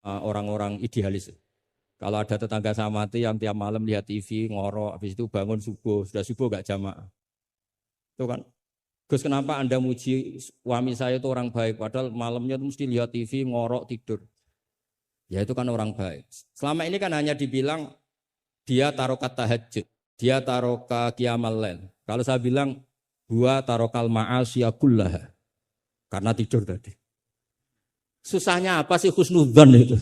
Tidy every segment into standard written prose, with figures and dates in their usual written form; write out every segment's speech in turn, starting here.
orang-orang idealis. Kalau ada tetangga sama mati yang tiap malam lihat TV, ngorok, habis itu bangun subuh, sudah subuh gak jamaah. Itu kan, Gus kenapa Anda muji suami saya itu orang baik, padahal malamnya itu mesti lihat TV, ngorok, tidur. Ya itu kan orang baik. Selama ini kan hanya dibilang dia tarokat tahajud, dia taroka qiyamal lail. Kalau saya bilang, gua tarokal ma'asya kullaha. Karena tidur tadi. Susahnya apa sih husnudzon itu?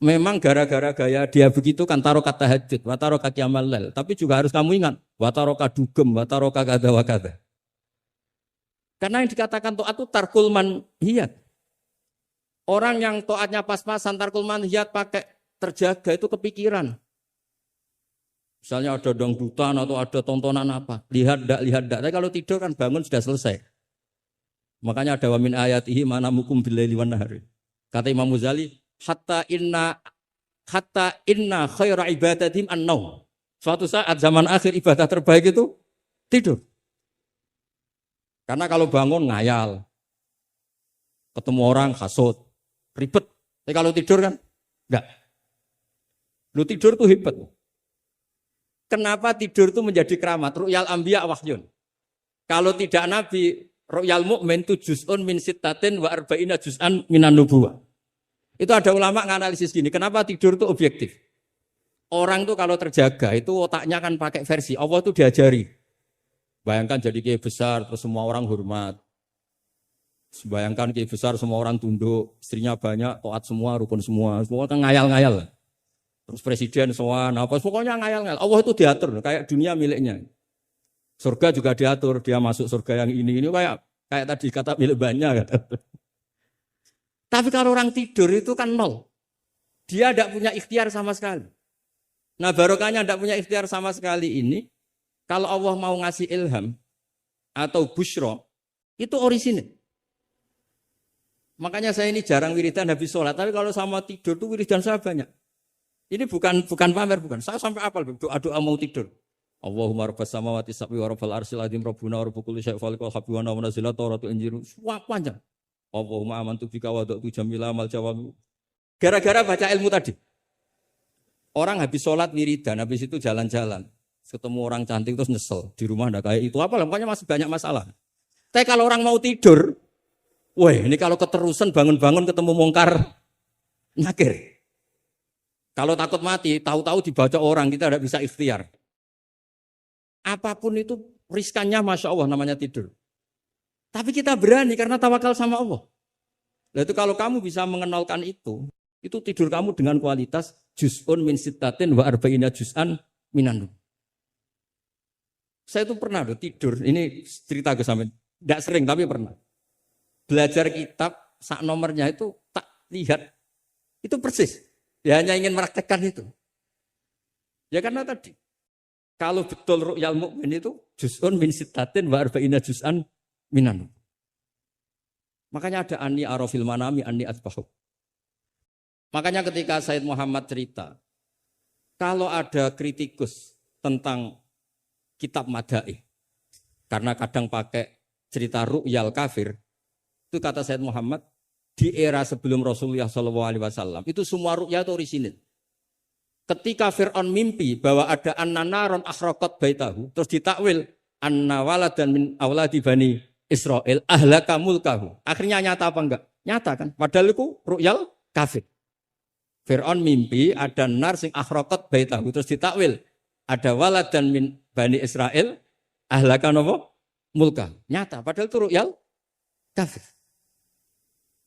Memang gara-gara gaya dia begitu kan tarokat tahajud, wa taroka qiyamal lail. Tapi juga harus kamu ingat, wa taroka dugem, wa taroka kada wa kada. Karena yang dikatakan taat itu tarkul manhiyat. Orang yang taatnya pas-pasan tarkul manhiyat pakai terjaga itu kepikiran. Misalnya ada dangdutan atau ada tontonan apa, lihat dak. Tapi kalau tidur kan bangun sudah selesai. Makanya ada wamin ayatihi mana mukum bilaili wan nahari. Kata Imam Ghazali, hatta inna khaira ibadatim an-naum. Suatu saat zaman akhir ibadah terbaik itu tidur. Karena kalau bangun ngayal, ketemu orang hasut, ribet. Tapi kalau tidur kan enggak. Lu tidur tuh hebat. Kenapa tidur itu menjadi keramat? Ru'yal anbiya wahyun. Kalau tidak nabi, ru'yal mu'min itu juz'un min sittatin wa arba'ina juz'an minan nubuwah. Itu ada ulama nganalisis gini, kenapa tidur itu objektif? Orang tuh kalau terjaga, itu otaknya kan pakai versi. Allah itu diajari. Bayangkan jadi kiai besar, terus semua orang hormat. Bayangkan kiai besar, semua orang tunduk. Istrinya banyak, taat semua, rukun semua. Semua kan ngayal-ngayal. Terus presiden semua, apa pokoknya ngayal-ngayal. Allah itu diatur, kayak dunia miliknya. Surga juga diatur, dia masuk surga yang ini kayak tadi kata milik banyak. Tapi kalau orang tidur itu kan nol. Dia tidak punya ikhtiar sama sekali. Nah barokahnya tidak punya ikhtiar sama sekali ini, kalau Allah mau ngasih ilham atau busyro, itu orisinil. Makanya saya ini jarang wiridan habis sholat, tapi kalau sama tidur tuh wiridan saya banyak. Ini bukan pamer, bukan. Saya sampai apal doa mau tidur. Allahumma rabbas samawati sab'i wa rabbal arsyil azim rabbuna wa rabbul kulli syai'in khaliqal habbi wa nazzala tawratu injil. Panjang. Allahumma amantu bika wa da'tu jamila amal jawami. Gara-gara baca ilmu tadi. Orang habis sholat wiridan, habis itu jalan-jalan. Ketemu orang cantik terus nyesel. Di rumah enggak kayak itu apa lah, pokoknya masih banyak masalah. Tapi kalau orang mau tidur, wah ini kalau keterusan bangun-bangun ketemu mungkar nakir. Kalau takut mati, tahu-tahu dibaca orang, kita tidak bisa ikhtiar. Apapun itu riskannya Masya Allah namanya tidur. Tapi kita berani karena tawakal sama Allah. Nah itu kalau kamu bisa mengenalkan itu tidur kamu dengan kualitas juz'un min sittatin wa arba'ina juz'an minan. Saya itu pernah tidur, ini cerita ke sampean. Tidak sering tapi pernah. Belajar kitab, sak nomornya itu tak lihat. Itu persis. Dia hanya ingin meraktekkan itu. Ya karena tadi. Kalau betul ru'yal mu'min itu juz'un min sittatin wa arba'ina juz'an minan. Makanya ada anni arafil manami anni atbahu. Makanya ketika Said Muhammad cerita, kalau ada kritikus tentang kitab Madaih, karena kadang pakai cerita ru'yal kafir, itu kata Said Muhammad, di era sebelum Rasulullah SAW, itu semua ru'ya itu orisinil. Ketika Fir'aun mimpi bahwa ada an-naron akhraqat baitahu, terus ditakwil anna waladan min awladi bani Israel ahlaka mulkahu. Akhirnya nyata apa enggak? Nyata kan? Padahal itu ru'yal kafir. Fir'aun mimpi ada nar sing akhraqat baitahu, terus ditakwil ada waladan min bani Israel ahlaka nopo mulkahu. Nyata, padahal itu ru'yal kafir.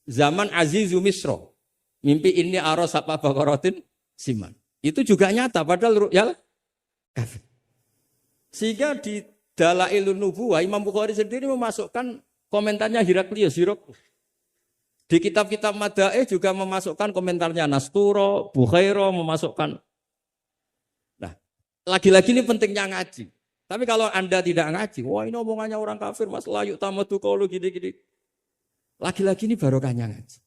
Zaman Azizu Misro, mimpi ini aros apa bakorotin siman. Itu juga nyata, padahal ru'yal kafir. Sehingga di Dalailun Nubuwah, Imam Bukhari sendiri memasukkan komentarnya Heraklius. Di kitab-kitab Madaih juga memasukkan komentarnya Nasturo, Bukhairo memasukkan. Nah, lagi-lagi ini pentingnya ngaji. Tapi kalau Anda tidak ngaji, wah ini omongannya orang kafir, mas layu tamatu qaulu gini-gini. Lagi-lagi ini barokahnya ngaji.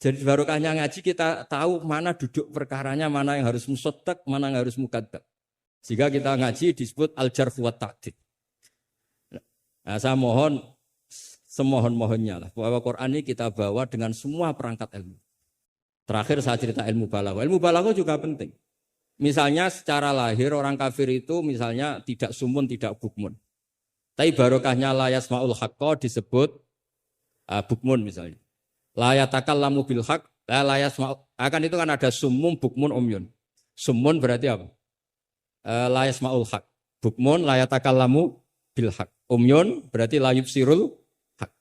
Jadi barokahnya ngaji kita tahu mana duduk perkaranya, mana yang harus musaddaq, mana yang harus mukadzab. Jika kita ngaji disebut al-jarh wa ta'dil. Nah, saya mohon semohon-mohonnya lah bahwa Quran ini kita bawa dengan semua perangkat ilmu. Terakhir saya cerita ilmu balaghah. Ilmu balaghah juga penting. Misalnya secara lahir orang kafir itu misalnya tidak sumun, tidak bukmun. Tapi barokahnya la yasmaul haqqa disebut bukmun misalnya. La yatakallamu bil haqq, la yasmaul. Akan itu kan ada sumum, bukmun, umyun. Sumun berarti apa? La yasmaul haqq. Bukmun la yatakallamu bil haqq. Umyun berarti la yubsirul haqq.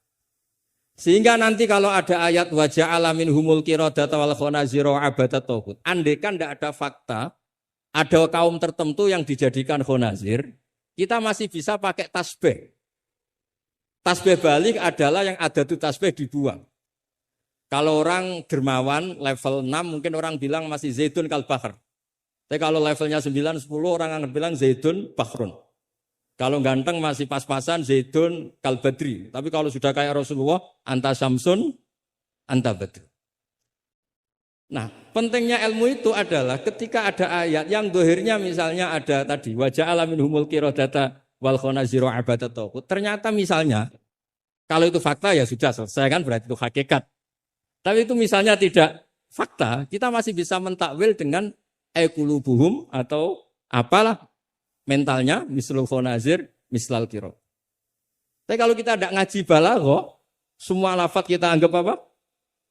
Sehingga nanti kalau ada ayat wa ja'ala minhumul qiradata wal khanazira abadat taghut. Andaikan tidak ada fakta, ada kaum tertentu yang dijadikan khonazir, kita masih bisa pakai tasbih. Tasbih balik adalah yang ada tuh tasbih dibuang. Kalau orang dermawan level 6 mungkin orang bilang masih zaitun kal bahr. Tapi kalau levelnya 9, 10 orang akan bilang zaitun bahrun. Kalau ganteng masih pas-pasan zaitun kal badri. Tapi kalau sudah kayak Rasulullah anta syamsun anta badr. Nah, pentingnya ilmu itu adalah ketika ada ayat yang dohirnya misalnya ada tadi wajah alamin humul qiradata wal khonaziro abadat taghut. Ternyata misalnya kalau itu fakta ya sudah selesai kan berarti itu hakikat. Tapi itu misalnya tidak fakta, kita masih bisa mentakwil dengan qulubuhum atau apalah mentalnya mislul khonazir mislal qirad. Tapi kalau kita tidak ngaji balaghah, semua lafaz kita anggap apa?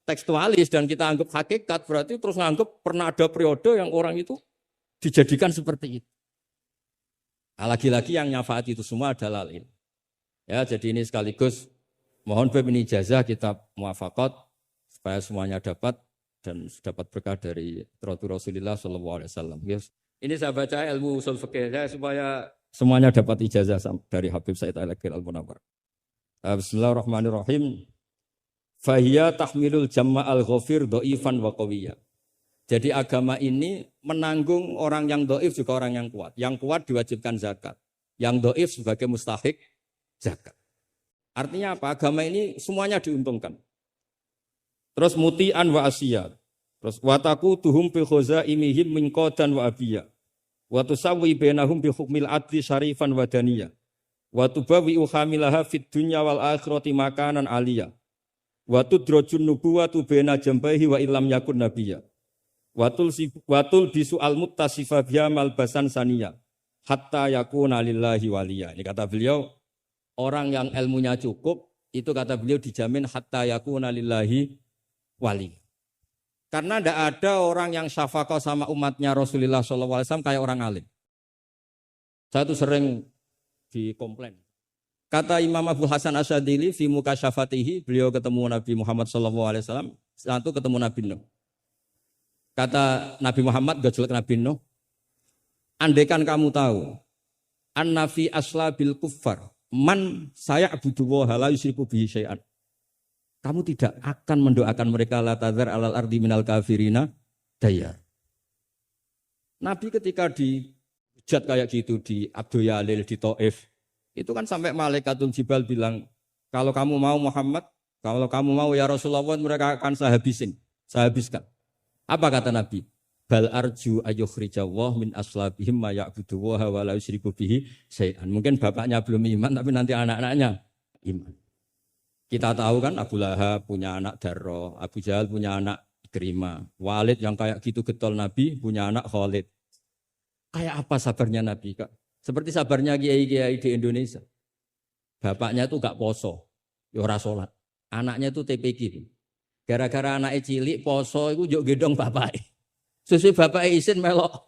Tekstualis dan kita anggap hakikat, berarti terus nganggap pernah ada periode yang orang itu dijadikan seperti itu. Nah, lagi-lagi yang nyafaat itu semua adalah ilmu. Ya, jadi ini sekaligus mohon ini ijazah kitab muwafaqat supaya semuanya dapat dan dapat berkah dari Rasulullah SAW. Yes. Ini saya baca ilmu usul fikih supaya semuanya dapat ijazah dari Habib Said Al-Akhir Al-Munawwar. Bismillahirrahmanirrahim. Fahiya tahmilul jama'al ghafir do'ifan wa qawiyya. Jadi agama ini menanggung orang yang do'if juga orang yang kuat. Yang kuat diwajibkan zakat. Yang do'if sebagai mustahik zakat. Artinya apa? Agama ini semuanya diuntungkan. Terus muti'an wa asiyat. Terus wataku tuhum bi khazaimihim min qadan wa abiyya. Wa tusawwi bainahum bi hukmil adli syarifan wa daniyya. Wa tubawi uhamilaha fid dunya wal akhirati makanan aliyah. Wa tudrajun nubuwatu baina jambahi wa illam yakun nabiyya. Watul bisu al muttasifa biya malbasan saniyya hatta yakuna lillahi waliya. Ini kata beliau, orang yang ilmunya cukup itu kata beliau dijamin hatta yakuna lillahi wali. Karena tidak ada orang yang syafaqah sama umatnya Rasulullah SAW kayak orang alim. Saya tuh sering dikomplain. Kata Imam Abu Hasan Asyadili fi mukasyafatihi, beliau ketemu Nabi Muhammad SAW, satu ketemu Nabi Nuh. Kata Nabi Muhammad, gak jelek Nabi Nuh, andaikan kamu tahu, anna fi aslabil kuffar, man saya abudullaha la yusyriku bihi syai'an. Kamu tidak akan mendoakan mereka la tadzar alal ardi minal kafirina dayar. Nabi ketika dihujat kayak gitu di Abdul Yalil di Taif, itu kan sampai Malaikatul Jibal bilang, kalau kamu mau Muhammad, kalau kamu mau ya Rasulullah, mereka akan saya habiskan. Apa kata Nabi? Bal arju ayyukhrijallah min aslabihim ma ya'budullaha wa la yusyriku bihi syai'an. Mungkin bapaknya belum iman, tapi nanti anak-anaknya iman. Kita tahu kan Abu Lahab punya anak Darro, Abu Jahal punya anak Ikrimah, Walid yang kayak gitu getol Nabi punya anak Khalid. Kayak apa sabarnya Nabi, Kak? Seperti sabarnya kiai-kiai di Indonesia. Bapaknya itu gak poso, ya ora salat. Anaknya itu TPQ. Gara-gara anaknya cilik poso itu yo gendong bapaknya. Sesuai bapaknya izin melok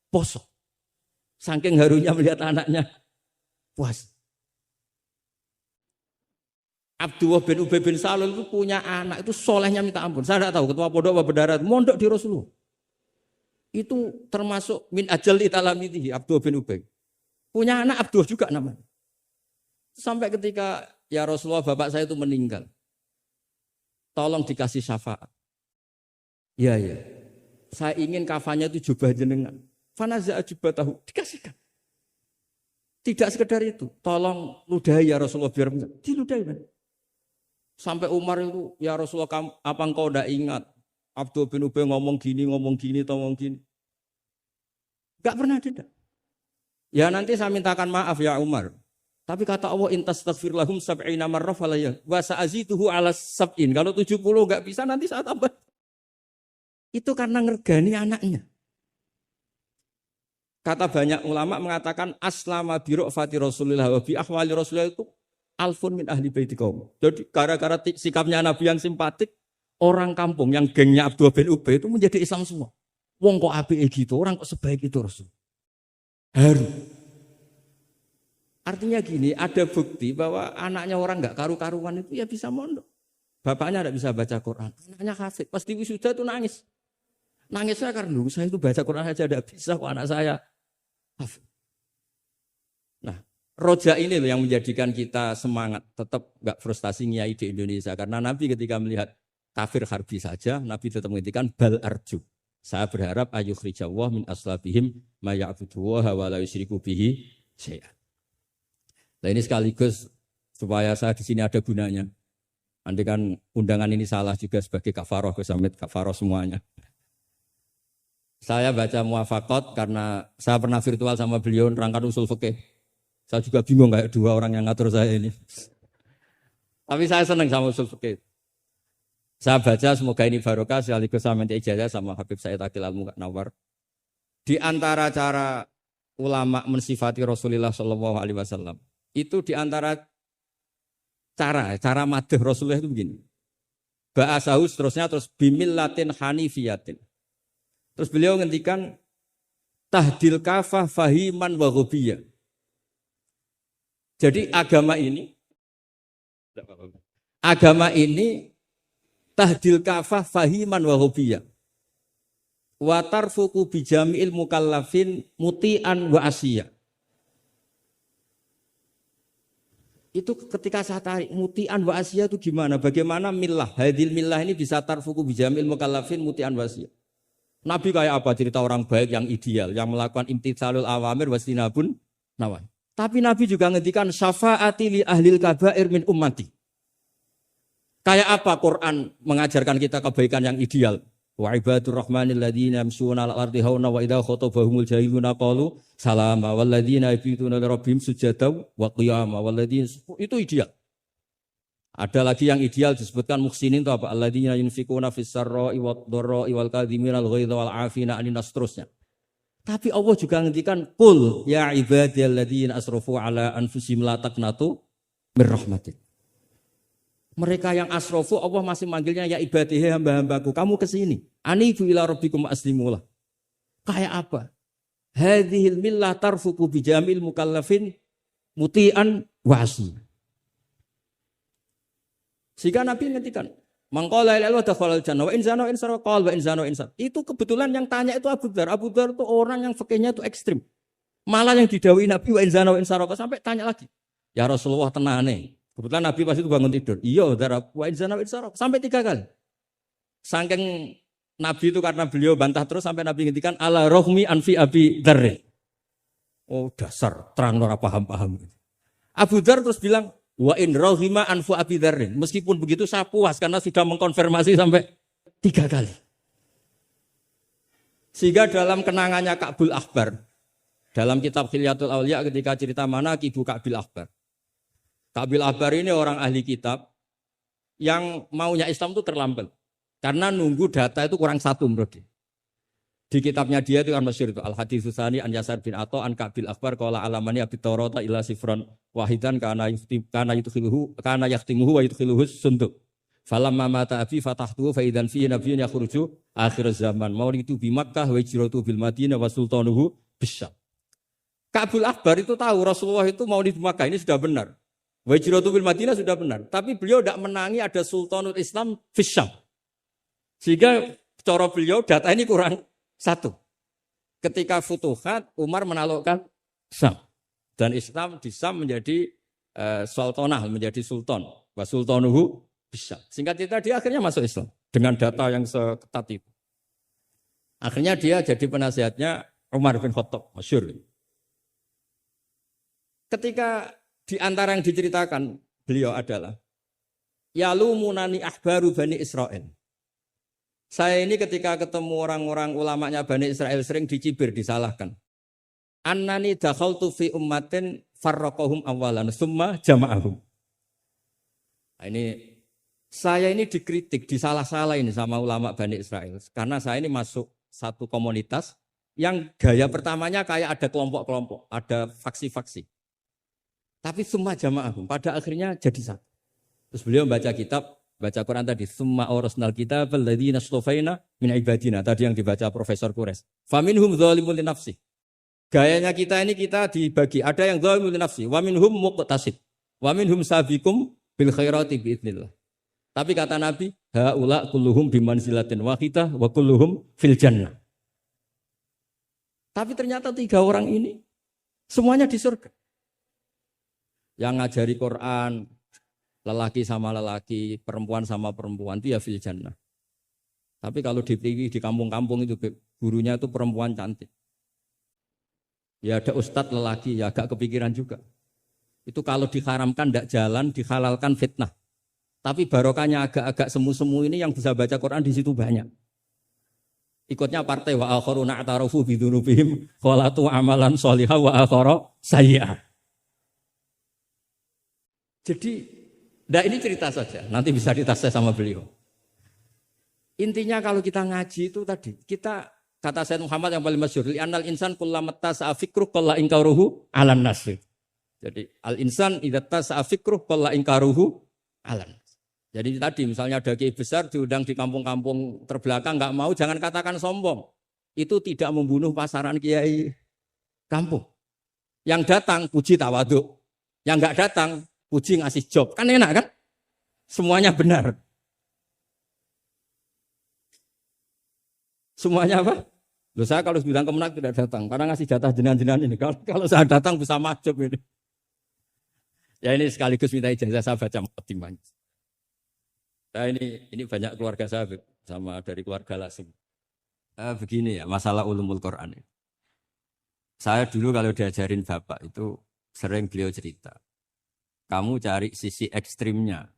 poso. Saking harunya melihat anaknya puas. Abdullah bin Ubay bin Salul itu punya anak itu solehnya minta ampun. Saya tidak tahu ketua pondok apa berdarat mondok di Rasulullah. Itu termasuk min ajal italamitihi Abdullah bin Ubay. Punya anak Abdullah juga namanya. Sampai ketika ya Rasulullah bapak saya itu meninggal. Tolong dikasih syafaat. Ya. Saya ingin kafannya itu jubah jenengan. Fanaza'a jubatahu, dikasihkan. Tidak sekedar itu. Tolong ludahi ya Rasulullah biar diludahi. Sampai Umar itu, ya Rasulullah apa engkau tidak ingat? Abdul bin Ubay ngomong gini. Gak pernah tidak. Ya nanti saya mintakan maaf ya Umar. Tapi kata Allah intastaghfir lahum sab'ina marrah falayya wa sa'azituhu ala sab'in. Kalau 70 enggak bisa nanti saya tambah. itu karena ngergani anaknya. Kata banyak ulama mengatakan aslama bi ra'fati Rasulillah wa bi ahwali Rasulillah itu alfun min ahli baiti kaum. Jadi gara-gara sikapnya Nabi yang simpatik, orang kampung yang gengnya Abdullah bin Ubay itu menjadi Islam semua. Wong kok apike gitu, orang kok sebaik itu Rasul. Haru. Artinya gini, ada bukti bahwa anaknya orang nggak karu-karuan itu ya bisa mondok. Bapaknya tidak bisa baca Quran, anaknya hafid. Pas di wisuda itu nangis. Nangisnya karena dulu saya itu baca Quran saja tidak bisa kok anak saya. Nah, roja ini loh yang menjadikan kita semangat, tetap nggak frustasi nyai di Indonesia. Karena Nabi ketika melihat kafir harbi saja, Nabi tetap menghentikan bal arju. Saya berharap ayukhrijawah min aslabihim ma ya'buduwaha wa la yusyriku bihi syai'an. Nah ini sekaligus supaya saya di sini ada gunanya. Andai kan undangan ini salah juga sebagai kafaroh, kesamit kafaroh semuanya. Saya baca muwafaqat karena saya pernah virtual sama beliau nerangkan usul fikih. Saya juga bingung kayak dua orang yang ngatur saya ini. Tapi saya senang sama usul fikih. Saya baca semoga ini barokah sekaligus saya minta ijazah sama Habib Said Aqil Al-Munawwar. Di antara cara ulama mensifati Rasulullah Shallallahu Alaihi Wasallam itu di antara cara madh Rasulullah itu begini. Ba'asahu terusnya terus bimillatin hanifiyatin. Terus beliau ngendikan tahdil kafah fahiman wa ghubiyah. Jadi agama ini tahdil kafah fahiman wa ghubiyah. Wa tarfuku bijami'il mukallafin muti'an wa asiyah. Itu ketika saya tarik muti'an wa asiyah itu gimana? Bagaimana millah? Hadil millah ini bisa tarfuku bijami'il mukallafin muti'an wa asiyah. Nabi kayak apa? Cerita orang baik yang ideal, yang melakukan imtitsalul awamir wastinabun nawahi. Tapi Nabi juga ngendikan syafaati li ahlil kabair min ummati. Kayak apa Quran mengajarkan kita kebaikan yang ideal? Wa ibadur rahmanil ladzina yamshuna 'alal ardi hauna wa idza khatabahumul jahiluna qalu salama wal ladzina yabituna li rabbihim sujada wa qiyama wal ladzina itu ideal. Ada lagi yang ideal disebutkan muhsinin itu apa? Alladzina yunfikuna fis sarra'i wad dharra'i wal kadhiminal ghaidha wal 'afina 'anil nas terusnya. Tapi Allah juga ngendikan qul ya ibadiyalladzina asrafu 'ala anfusihim la taqnatu mir rahmatik. Mereka yang asrafu Allah masih manggilnya ya ibadihi hamba-hambaku, kamu ke sini. Anibu ila rabbikum aslimulah. Kayak apa? Hadhil millah tarfuku bijamil mukallafin muti'an wasi. Sehingga Nabi ngertikan, mangqala ila Allah dakhalal jannah wa in zana wa in sarqa wa in zana wa in sarqa. Itu kebetulan yang tanya itu Abu Dzar. Abu Dzar itu orang yang fikihnya itu ekstrim. Malah yang didhawuhi Nabi wa in zana wa in sarqa sampai tanya lagi. Ya Rasulullah tenane. Kebetulan Nabi pas itu bangun tidur. Iya, Dzar wa in zana wa in sarqa sampai 3 kali. Saking Nabi itu karena beliau bantah terus sampai Nabi ngendikan ala rohmi anfi Abi Dzar. Oh dasar terang ora paham-paham. Abu Dzar terus bilang wa in rohima anfu Abi Dzar. Meskipun begitu saya puas karena sudah mengkonfirmasi sampai 3 kali. Sehingga dalam kenangannya Ka'bul Akhbar dalam kitab Khilyatul Auliya ketika cerita manaqibu Ka'bil Akhbar. Ka'bil Akhbar ini orang ahli kitab yang maunya Islam itu terlambat. Karena nunggu data itu kurang 1 menurut dia. Di kitabnya dia itu kan masyhur itu Al-Haditsus Tsani an Yasar bin Atha an Ka'bil Akhbar qala alamani abi Taurata ila sifran wahidan kana yahtimuhu wa yudkhiluhu sunduk. Falamma mata abi fatahtuhu fa idzan fihi nabiyyun yakhruju akhir zaman. Maulidu bi Makkah wa hijratu bil Madinah wa sultanuhu bisyam. Ka'bil Akhbar itu tahu Rasulullah itu maulid di Makkah ini sudah benar. Wa hijratu bil Madinah sudah benar, tapi beliau tidak menangi ada sultanul Islam bisyam. Sehingga cara beliau data ini kurang 1. Ketika Futuhat, Umar menaklukkan Syam. Dan Islam di Syam menjadi sultanah, menjadi sultan. Wa sultanuhu bisyam. Singkat cerita dia akhirnya masuk Islam. Dengan data yang seketat itu. Akhirnya dia jadi penasihatnya Umar bin Khattab. Masyhur. Ketika di antara yang diceritakan beliau adalah yalumunani ahbaru Bani Israel. Saya ini ketika ketemu orang-orang ulamanya Bani Israel sering dicibir, disalahkan. Annani dakhaltu fi ummatin farraqahum awalan summa jama'ahum. Nah, ini Saya ini dikritik, disalah-salah ini sama ulama Bani Israel. Karena saya ini masuk satu komunitas yang gaya pertamanya kayak ada kelompok-kelompok, ada faksi-faksi. Tapi semua jamaah pada akhirnya jadi satu. Terus beliau baca kitab, baca Quran tadi, summa awrasnal kitab alladzina astafaina min ibadina. Tadi yang dibaca Profesor Kures. Faminhum dzalimun li nafsi. Gayanya kita ini kita dibagi, ada yang dzalimun li nafsi, wa minhum muqtasid, wa minhum sabiqum bil khairati biidznillah. Tapi kata Nabi, haula kulluhum bimanzilatin wahidah wa kulluhum fil jannah. Tapi ternyata 3 orang ini semuanya di surga. Yang ngajari Quran, lelaki sama lelaki, perempuan sama perempuan, itu ya fil jannah. Tapi kalau di kampung-kampung itu gurunya itu perempuan cantik. Ya ada ustadz lelaki, ya agak kepikiran juga. Itu kalau diharamkan tidak jalan, dihalalkan fitnah. Tapi barokahnya agak-agak semu-semu ini yang bisa baca Quran di situ banyak. Ikutnya partai wa akharuna atarafu bidzunubihim khalatu amalan sholihah wa akhara sayyi'ah. Jadi, ini cerita saja. Nanti bisa ditas sama beliau. Intinya kalau kita ngaji itu tadi, kita kata Sayyid Muhammad yang paling masyhur, li'annal insan kullamata sa'afikruh qalla inkaruhu 'alan nas. Jadi, al-insan idza tasa'afikruh qalla inkaruhu 'alan nas. Jadi tadi misalnya ada kiai besar diundang di kampung-kampung terbelakang nggak mau, jangan katakan sombong. Itu tidak membunuh pasaran kiai kampung. Yang datang puji tawaduk, yang nggak datang puji ngasih job. Kan enak kan? Semuanya benar. Semuanya apa? Loh, saya kalau bidang kemenak tidak datang karena ngasih jatah jenengan-jenengan ini. Kalau saya datang bisa majub ini. Ya ini sekaligus minta ijazah saya baca mukadimah. Nah ini banyak keluarga saya sama dari keluarga langsung. Begini ya masalah ulumul Quran. Saya dulu kalau diajarin bapak itu sering beliau cerita. Kamu cari sisi ekstrimnya.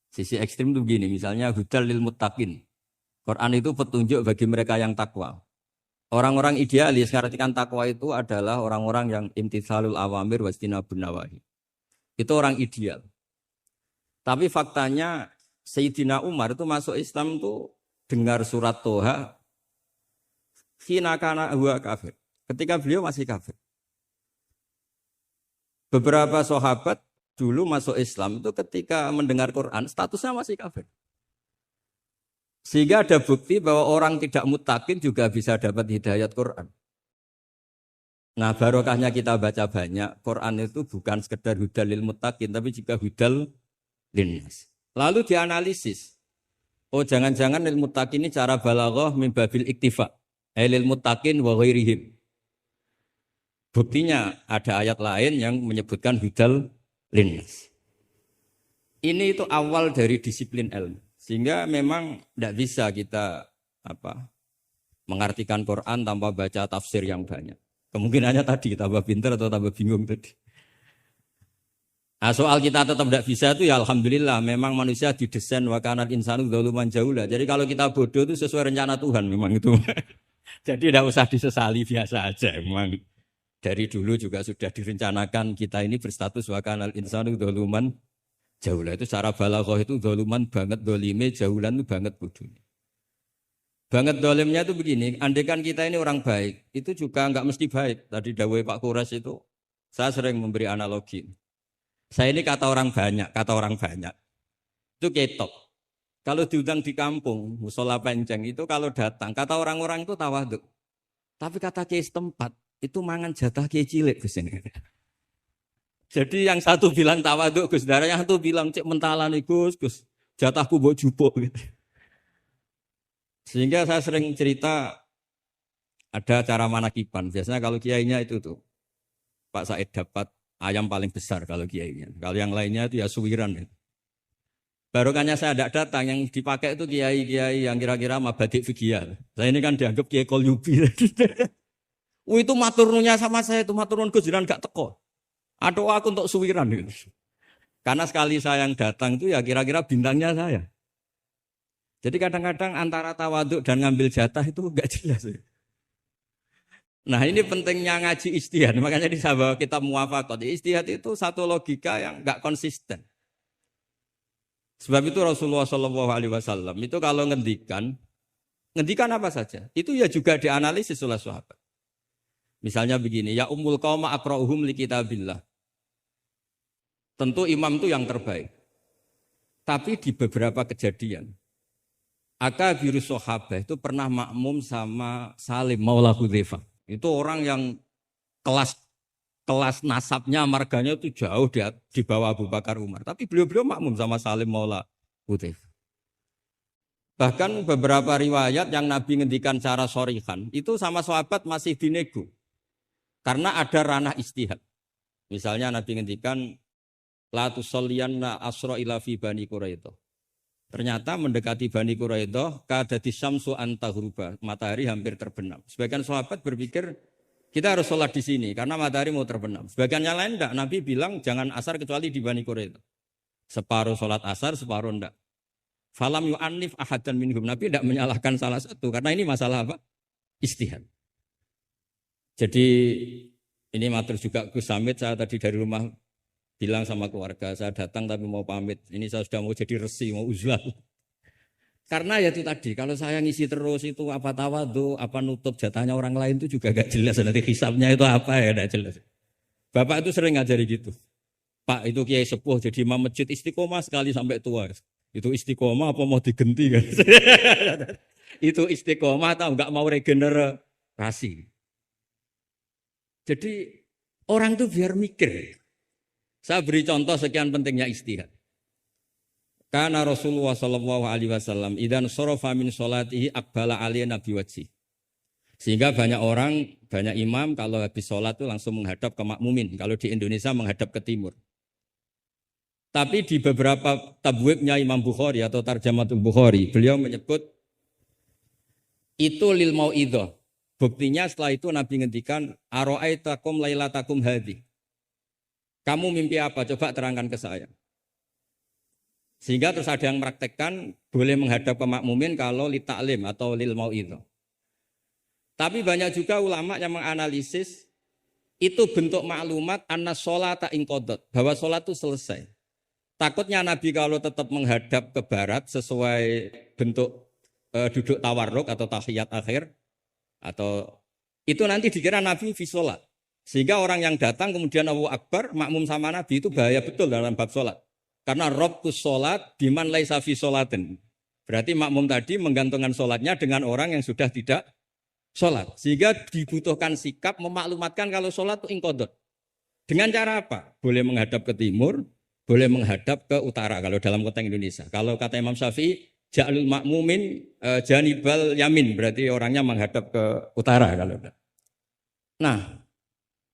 Sisi ekstrim itu begini, misalnya hudal lil muttaqin. Quran itu petunjuk bagi mereka yang takwa. Orang-orang idealis ngartikan takwa itu adalah orang-orang yang imtitsalul awamir wastinabun nawahi. Itu orang ideal. Tapi faktanya Sayyidina Umar itu masuk Islam itu dengar surat Toha khina kana huwa kafir. Ketika beliau masih kafir. Beberapa sahabat dulu masuk Islam itu ketika mendengar Quran statusnya masih kafir. Sehingga ada bukti bahwa orang tidak muttaqin juga bisa dapat hidayat Quran. Nah barokahnya kita baca banyak, Quran itu bukan sekedar hudal lil muttaqin tapi juga hudal linnas. Lalu dianalisis. Oh jangan-jangan lil muttaqin ini cara balaghah min babil iktifa. Lil muttaqin wa ghairihim. Buktinya ada ayat lain yang menyebutkan hudal linnas. Ini itu awal dari disiplin ilmu. Sehingga memang tidak bisa kita mengartikan Quran tanpa baca tafsir yang banyak. Kemungkinannya tadi tambah pintar atau tambah bingung tadi. Nah, soal kita tetap tidak bisa itu ya alhamdulillah memang manusia didesain wa kanal insanu dzaluman jahula. Jadi kalau kita bodoh itu sesuai rencana Tuhan memang itu. Jadi tidak usah disesali, biasa aja memang. Dari dulu juga sudah direncanakan kita ini berstatus wa kanal insanu dzaluman jahula. Itu secara balaghah itu dzaluman banget, dzalime, jahulan itu banget bodohnya. Banget dolimnya itu begini, andaikan kita ini orang baik, itu juga enggak mesti baik. Tadi dawuh Pak Kures itu, saya sering memberi analogi. Saya ini kata orang banyak, itu ketok. Kalau diundang di kampung, musola penceng itu kalau datang, kata orang-orang itu tawaduk. Tapi kata kiai setempat, itu mangan jatah kiai cilik Gus ini. Jadi yang satu bilang tawaduk Gus, yang satu bilang cek mentalan Gus, jatahku mbok jupuk gitu. Sehingga saya sering cerita ada cara manakiban. Biasanya kalau kiainya itu tuh Pak Said dapat ayam paling besar kalau kiainya. Kalau yang lainnya itu ya suwiran. Ya. Barokahnya saya tidak datang, yang dipakai itu kiai-kiai yang kira-kira mabadik fikih. Saya ini kan dianggap kiai kolyubi. Itu maturnunya sama saya itu maturun Gus jiran gak teko. Atau aku untuk suwiran gitu. Karena sekali saya yang datang itu ya kira-kira bintangnya saya. Jadi kadang-kadang antara tawaduk dan ngambil jatah itu enggak jelas. Nah ini pentingnya ngaji ijtihad. Makanya di sahabat kitab muwafaqat. Ijtihad itu satu logika yang enggak konsisten. Sebab itu Rasulullah SAW itu kalau ngendikan apa saja, itu ya juga dianalisis oleh sahabat. Misalnya begini, ya ummul qauma aqra'uhum li kitabillah. Tentu imam itu yang terbaik. Tapi di beberapa kejadian, akabirus sahabah itu pernah makmum sama Salim Maula Hudzaifah. Itu orang yang kelas nasabnya, marganya itu jauh di bawah Abu Bakar Umar. Tapi beliau makmum sama Salim Maula Hudzaifah. Bahkan beberapa riwayat yang Nabi ngendikan cara shorihan, itu sama sahabat masih dinego. Karena ada ranah istihad. Misalnya Nabi ngendikan, la tusalliyanna asra ila fi Bani Quraidah. Ternyata mendekati Bani Quraidah, kadati syamsu antahruba, matahari hampir terbenam. Sebagian sahabat berpikir, kita harus sholat di sini, karena matahari mau terbenam. Sebagian yang lain enggak, Nabi bilang jangan asar kecuali di Bani Quraidah. Separuh sholat asar, separuh enggak. Falam yu'annif ahadan minhum. Nabi tidak menyalahkan salah satu, karena ini masalah apa? Istihad. Jadi ini matur juga Gus Samit, saya tadi dari rumah bilang sama keluarga, saya datang tapi mau pamit. Ini saya sudah mau jadi resi, mau uzlah. Karena ya itu tadi, kalau saya ngisi terus itu apa tawadhu, apa nutup jatahnya orang lain itu juga gak jelas. Nanti hisabnya itu apa ya, gak jelas. Bapak itu sering ngajari gitu. Pak itu kiai sepuh jadi imam masjid istiqomah sekali sampai tua. Itu istiqomah apa mau digenti kan? Itu istiqomah atau enggak mau regenerasi. Jadi orang tuh biar mikir. Saya beri contoh sekian pentingnya istihad. Karena Rasulullah SAW idan sorofa min sholatihi akbala aliyah nabi wajih. Sehingga banyak orang, banyak imam kalau habis sholat itu langsung menghadap ke makmumin. Kalau di Indonesia menghadap ke timur. Tapi di beberapa tabwibnya Imam Bukhari atau Tarjamatul Bukhari, beliau menyebut itu lil mau'idhah. Buktinya setelah itu Nabi ngendikan ara'aitakum lailatakum hadhi. Kamu mimpi apa? Coba terangkan ke saya. Sehingga terus ada yang mempraktekkan boleh menghadap ke makmumin kalau li ta'lim atau lil mau'idhah. Tapi banyak juga ulama yang menganalisis itu bentuk maklumat anna sholata inqadat, bahwa sholat itu selesai. Takutnya Nabi kalau tetap menghadap ke barat sesuai bentuk duduk tawarruk atau tahiyat akhir, atau itu nanti dikira Nabi fi sholat. Sehingga orang yang datang kemudian Allahu Akbar, makmum sama Nabi itu bahaya betul dalam bab sholat. Karena robkus sholat biman laisa fi sholatin. Berarti makmum tadi menggantungkan sholatnya dengan orang yang sudah tidak sholat. Sehingga dibutuhkan sikap memaklumatkan kalau sholat itu inqadhat. Dengan cara apa? Boleh menghadap ke timur, boleh menghadap ke utara kalau dalam konteks Indonesia. Kalau kata Imam Syafi'i, ja'lul makmumin janibal yamin, berarti orangnya menghadap ke utara kalau. Nah,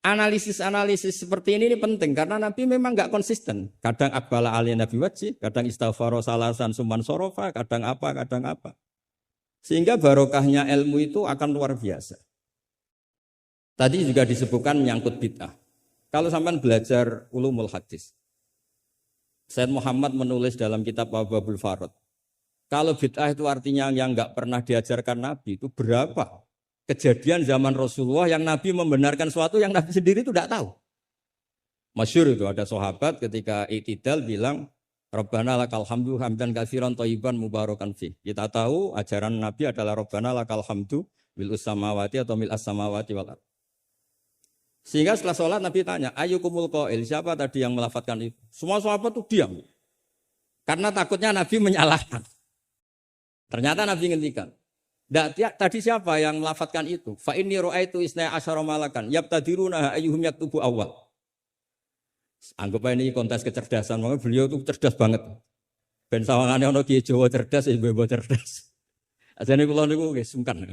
analisis seperti ini penting karena Nabi memang enggak konsisten. Kadang aqbala ali nabi wajhi, kadang istaghfara salasan suman sorofa, kadang apa. Sehingga barokahnya ilmu itu akan luar biasa. Tadi juga disebutkan menyangkut bid'ah. Kalau sampai belajar ulumul hadis, Sayyid Muhammad menulis dalam kitab Abwabul Farad. Kalau bid'ah itu artinya yang enggak pernah diajarkan Nabi, itu berapa kejadian zaman Rasulullah yang Nabi membenarkan sesuatu yang Nabi sendiri itu tidak tahu. Masyhur itu ada sahabat ketika i'tidal bilang Rabbana lakal hamdu hamdan katsiran thayyiban mubarakan fi. Kita tahu ajaran Nabi adalah Rabbana lakal hamdu bil samawati atau mil as-samawati wal ardh. Sehingga setelah sholat Nabi tanya, ayyukumul qail, siapa tadi yang melafadzkan itu? Semua sahabat itu diam. Karena takutnya Nabi menyalahkan. Ternyata Nabi ngendikan, tadi siapa yang melafadzkan itu? Fa inni ra'aitu isna asyara malakan yabtadiruna ayyuhum yaktubu awal. Anggap aja ini kontes kecerdasan, makanya beliau itu cerdas banget. Ben sawangane ana kiye Jawa cerdas, ibu cerdas. Ajane kula niku nggih sungkan.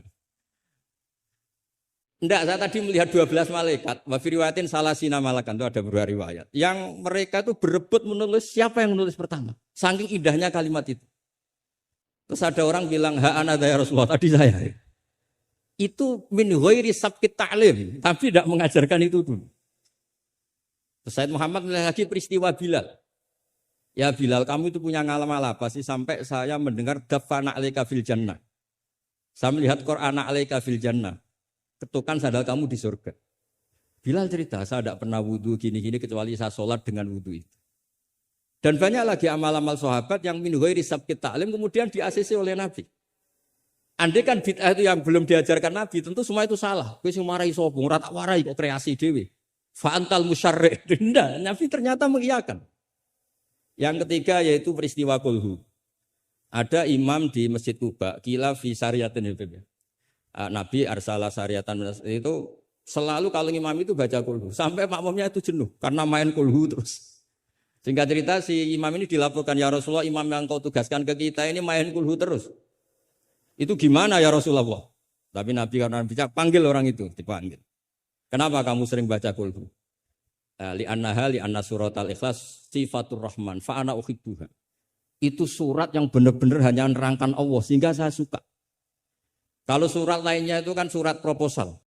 Enggak, saya tadi melihat 12 malaikat, wa fi riwayatin salasina malakan, itu ada beberapa riwayat. Yang mereka itu berebut menulis siapa yang menulis pertama. Saking indahnya kalimat itu. Terus ada orang bilang, ha ana ya Rasulullah, tadi saya. Itu min ghairi sabqit ta'lim, tapi tidak mengajarkan itu dulu. Terus Sayyid Muhammad melihat lagi peristiwa Bilal. Ya Bilal, kamu itu punya ngalaman apa sih sampai saya mendengar dafana alaika fil jannah. Saya melihat Qur'an alaika fil jannah. Ketukan sandal kamu di surga. Bilal cerita, saya tidak pernah wudhu gini-gini kecuali saya sholat dengan wudhu itu. Dan banyak lagi amal-amal sahabat yang min ghairi sabqit ta'lim kemudian di-ACC oleh Nabi. Andai kan bid'ah itu yang belum diajarkan Nabi, tentu semua itu salah. Kowe sing marahi sapa? Ora tak warai kok kreasi dhewe. Fa antal musyarri'. Tidak, Nabi ternyata mengiyakan. Yang ketiga yaitu peristiwa kulhu. Ada imam di Masjid Kuba, kila fi syariatin Nabi arsala syariatan itu selalu kalau imam itu baca kulhu. Sampai makmumnya itu jenuh karena main kulhu terus. Singkat cerita si imam ini dilaporkan, ya Rasulullah, imam yang kau tugaskan ke kita ini main kulhu terus. Itu gimana ya Rasulullah? Tapi Nabi karena bijak panggil orang itu, dipanggil. Kenapa kamu sering baca kulhu? Li'anna suratal ikhlas sifatur rahman fa ana uhibbuha. Itu surat yang benar-benar hanya nerangkan Allah sehingga saya suka. Kalau surat lainnya itu kan surat proposal.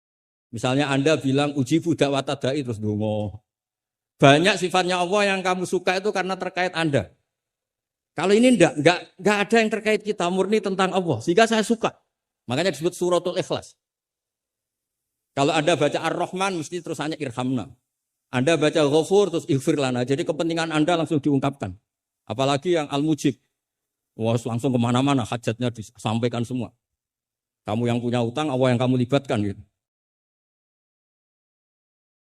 Misalnya Anda bilang ujibu da'wata da'i terus dongo. Banyak sifatnya Allah yang kamu suka itu karena terkait Anda. Kalau ini enggak ada yang terkait kita, murni tentang Allah sehingga saya suka. Makanya disebut suratul ikhlas. Kalau Anda baca Ar-Rahman mesti terus hanya irhamna. Anda baca Ghafur terus ighfir lana. Jadi kepentingan Anda langsung diungkapkan. Apalagi yang Al-Mujib. Wah, langsung kemana-mana hajatnya disampaikan semua. Kamu yang punya utang, Allah yang kamu libatkan gitu.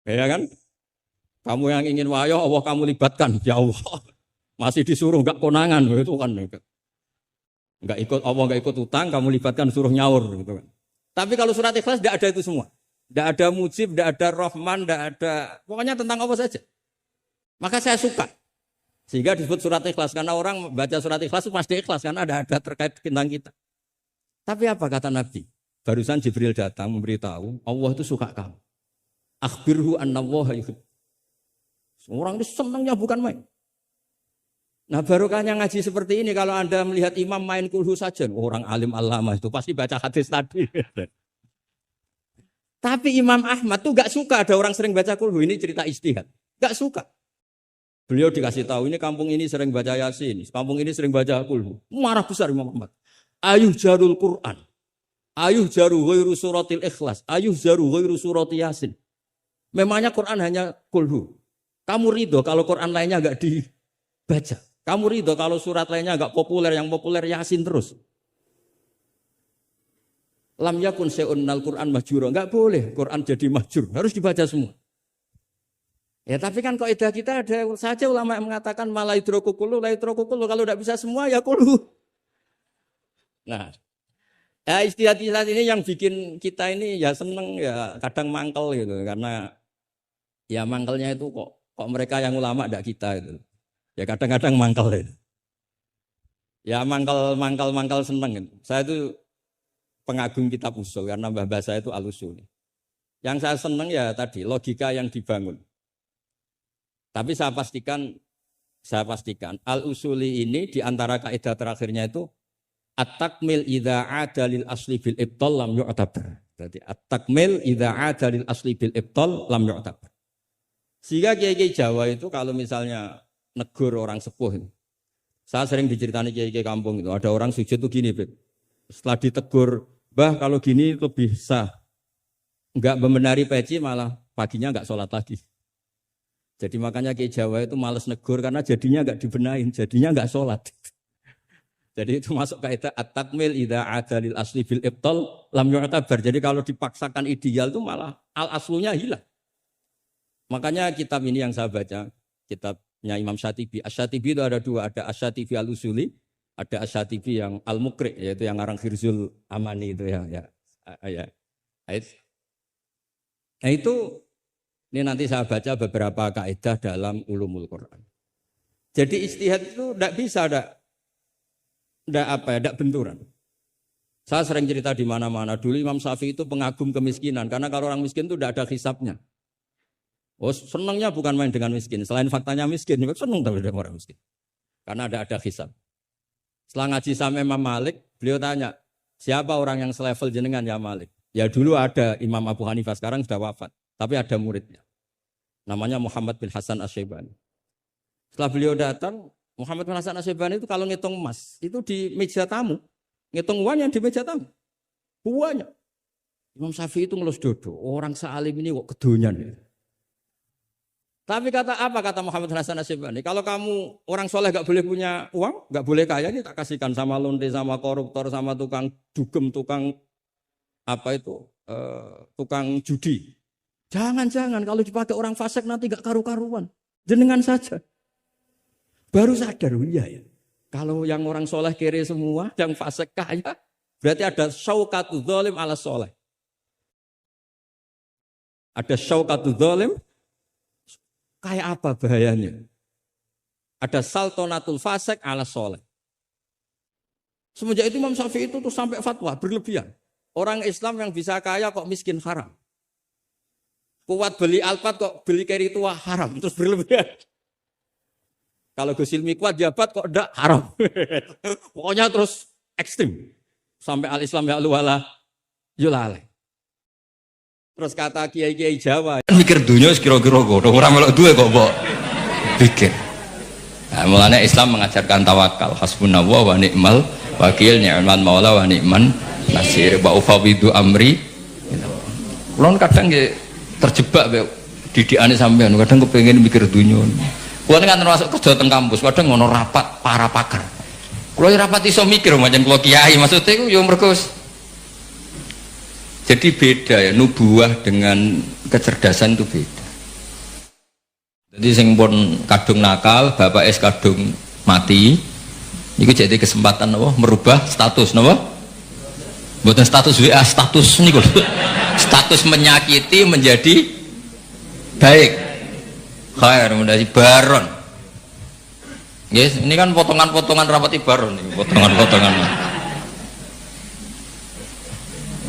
Ya kan? Kamu yang ingin wahyu, Allah kamu libatkan. Ya Allah. Masih disuruh enggak konangan itu kan. Enggak ikut Allah, enggak ikut utang, kamu libatkan suruh nyaur gitu kan. Tapi kalau surat Ikhlas enggak ada itu semua. Enggak ada Mujib, enggak ada Rahman, enggak ada, pokoknya tentang Allah saja. Maka saya suka. Sehingga disebut surat Ikhlas karena orang baca surat Ikhlas itu pasti ikhlas karena ada terkait tentang kita. Tapi apa kata Nabi? Barusan Jibril datang memberitahu Allah itu suka kamu. Akhbirhu annallaha yuhib. Orang itu senangnya bukan main. Nah barokahnya ngaji seperti ini kalau Anda melihat imam main kulhu saja, orang alim alama itu pasti baca hadis tadi. Tapi Imam Ahmad tuh gak suka ada orang sering baca kulhu. Ini cerita ijtihad. Gak suka. Beliau dikasih tahu ini kampung ini sering baca Yasin, kampung ini sering baca kulhu. Marah besar Imam Ahmad. Ayuh jarul Quran. Ayuh jaru ghairu suratil Ikhlas. Ayuh jaru ghairu surati Yasin. Memangnya Quran hanya kulhu. Kamu ridho kalau Quran lainnya enggak dibaca. Kamu ridho kalau surat lainnya enggak populer, yang populer Yasin terus. Lam yakun syai'un nal Quran mahjura. Enggak boleh Quran jadi mahjur. Harus dibaca semua. Ya tapi kan kaidah kita ada saja ulama yang mengatakan malah idrokukulu, la idrokukulu. Kalau enggak bisa semua ya kulu. Nah, ya istilah-istilah ini yang bikin kita ini ya seneng ya kadang mangkel gitu. Karena ya mangkelnya itu kok mereka yang ulama enggak kita itu. Ya kadang-kadang mangkel itu. Ya mangkel seneng gitu. Saya itu pengagum kitab usul karena mbah saya itu al-usul. Yang saya seneng ya tadi logika yang dibangun. Tapi saya pastikan al-usuli ini di antara kaidah terakhirnya itu at-takmil idza 'ada lil asli bil ibtal lam yu'tabar. Berarti at-takmil idza 'ada lil asli bil ibtal lam yu'tabar. Sehingga kiai-kiai Jawa itu kalau misalnya negur orang sepuh, saya sering diceritani kiai-kiai kampung itu ada orang sujud tuh gini, Beb. Setelah ditegur, "Mbah, kalau gini lebih sah." Enggak membenari peci malah paginya enggak sholat lagi. Jadi makanya kiai Jawa itu malas negur karena jadinya enggak dibenahin, jadinya enggak sholat. Jadi itu masuk kaidah at-takmil idza 'ada lil asli bil ibtal lam yu'tabar. Jadi kalau dipaksakan ideal itu malah al-aslunya hilang. Makanya kitab ini yang saya baca, kitabnya Imam Syatibi. Asy-Syatibi itu ada dua, ada Asy-Syatibi al-Usuli, ada Asy-Syatibi yang al-Muqri, yaitu yang ngarang Khirzul Amani itu ya. Nah itu ini nanti saya baca beberapa kaidah dalam ulumul Quran. Jadi ijtihad itu tidak bisa, tidak benturan. Saya sering cerita di mana-mana. Dulu Imam Syafi'i itu pengagum kemiskinan karena kalau orang miskin itu tidak ada hisapnya. Oh senangnya bukan main dengan miskin. Selain faktanya miskin, senang tapi dengan orang miskin. Karena ada hisap. Setelah ngaji sama Imam Malik, beliau tanya, siapa orang yang selevel jenengan ya Malik? Ya dulu ada Imam Abu Hanifah, sekarang sudah wafat. Tapi ada muridnya. Namanya Muhammad bin Hasan Asy-Syaibani. Setelah beliau datang, Muhammad bin Hasan Asy-Syaibani itu kalau ngitung emas, itu di meja tamu. Ngitung uangnya di meja tamu. Uangnya. Imam Syafi'i itu ngelus dodo. Orang sealim ini kok kedonyan. Tapi kata Muhammad Hasan Asyibani, kalau kamu orang soleh gak boleh punya uang, gak boleh kaya, ini tak kasihkan sama lonte, sama koruptor, sama tukang dugem, tukang apa itu, tukang judi. Jangan, kalau dipakai orang fasik nanti gak karu-karuan. Jenengan saja. Baru sadar, iya ya. Kalau yang orang soleh kere semua, yang fasik kaya, berarti ada syaukatul zalim ala soleh. Ada syaukatul zalim. Kayak apa bahayanya? Ada saltonatul fasik ala soleh. Semenjak itu Imam Syafi'i itu tuh sampai fatwa berlebihan. Orang Islam yang bisa kaya kok miskin haram. Kuat beli alpat kok beli keri tua haram. Terus berlebihan. Kalau Gus Ilmi kuat jabat kok enggak haram. Pokoknya terus ekstrim. Sampai al-Islam ya luwala yulale. Terus kata kiai-kiai Jawa, mikir dunia kira-kira kok orang melok duwe kok mbok pikir. Nah, mulanya Islam mengajarkan tawakal, hasbunallah wa ni'mal wakil, ni'mal maula wa ni'man nasir, wa ufawidu amri. Kulon kadang nggih terjebak didikane sampean, kadang kepengin mikir dunia. Kulon kan termasuk kerja teng kampus, kadang ngono rapat para pakar. Kulo rapat iso mikir macam kulo kiai, maksudnya iku yo mergo jadi beda ya, nubuah dengan kecerdasan itu beda. Jadi sing pun kadung nakal, bapak es kadung mati, itu jadi kesempatan apa? Merubah status, apa? Bukan status WA, status ini status menyakiti menjadi baik. Khair menjadi baron. Yes, ini kan potongan-potongan rapati baron, potongan-potongan.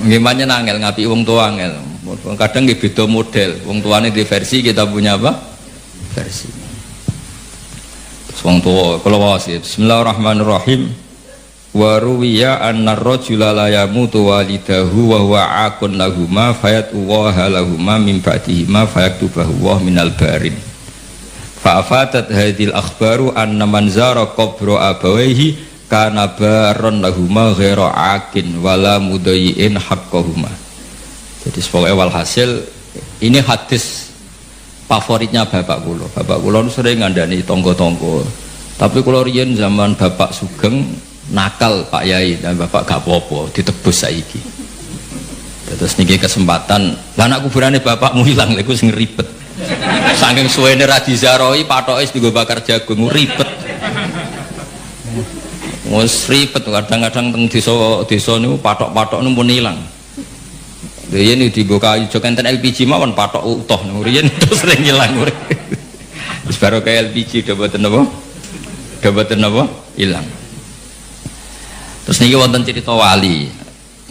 Gimana nangel ngapi wong tua angel. Kadang nggih beda model. Wong tuane di versi, kita punya apa? Versi. Wong tua kalau wasit. Bismillahirrahmanirrahim. Wa ruwiya anna ar-rajula la yamutu walidahu wa huwa aqun lahumma fayatuwaha lahumma min ba'dihima fayaktubahu wa minal barin. Fa afatat hadhil akhbaru anna man zara qabra abawaihi kana baron lahuma ghairu akin wala mudayyin haqqahuma. Jadi sebagai walhasil ini hadis favoritnya bapak kula. Bapak kula sering ngandani tonggo-tonggo. Tapi kula riyen zaman bapak sugeng nakal Pak Yai dan bapak gak apa-apa ditebus saiki. Terus niki kesempatan, lah anak kuburane bapakmu hilang lha iku sing ribet. Saking suwene ra dizaroi patoke dienggo bakar jagung ribet. Wes ribet kadang-kadang teng desa niku patok-patok niku pun ilang. Riyen iki dienggo kayu jok enten LPG mawon patok utuh niku riyen terus sering ilang. Wis baru kayak LPG do boten napa? Do boten napa? Ilang. Terus niki wonten cerita wali.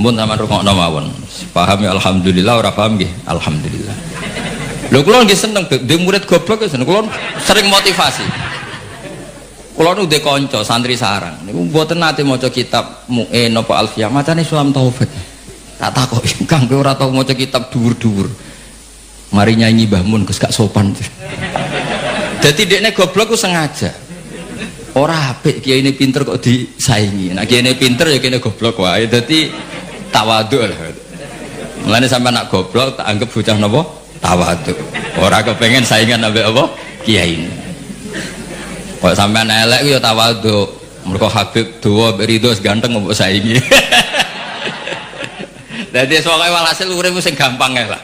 Mun sampean rungokno mawon. Paham ya alhamdulillah, ora paham nggih alhamdulillah. Lho kula nggih seneng ndek murid goblok seneng kula sering motivasi. Kalau nu de konco santri sarang, niku mboten nate maca kitab Mu'in apa Alfiyah, macane Sulam Taufik. Tak takoki, Kang kowe ora tau maca kitab dhuwur-dhuwur. Mari nyanyi Mbah Mun Gus gak sopan. Dadi dekne goblok ku sengaja. Ora apik kiai ini pinter kok disaingi. Nek kiai ini pinter ya kene goblok wae. Dadi tawadhu lah. Mulane sampean nak goblok tak anggap bocah napa? Tawadhu. Ora kepengen saingan ambek apa? Kiai ini. Kok sampean elek ku ya tawadhu. Mergo Habib dawa Ridho ganteng mbok saingi. Dadi soalé walhasil urip sing gampang ae lah.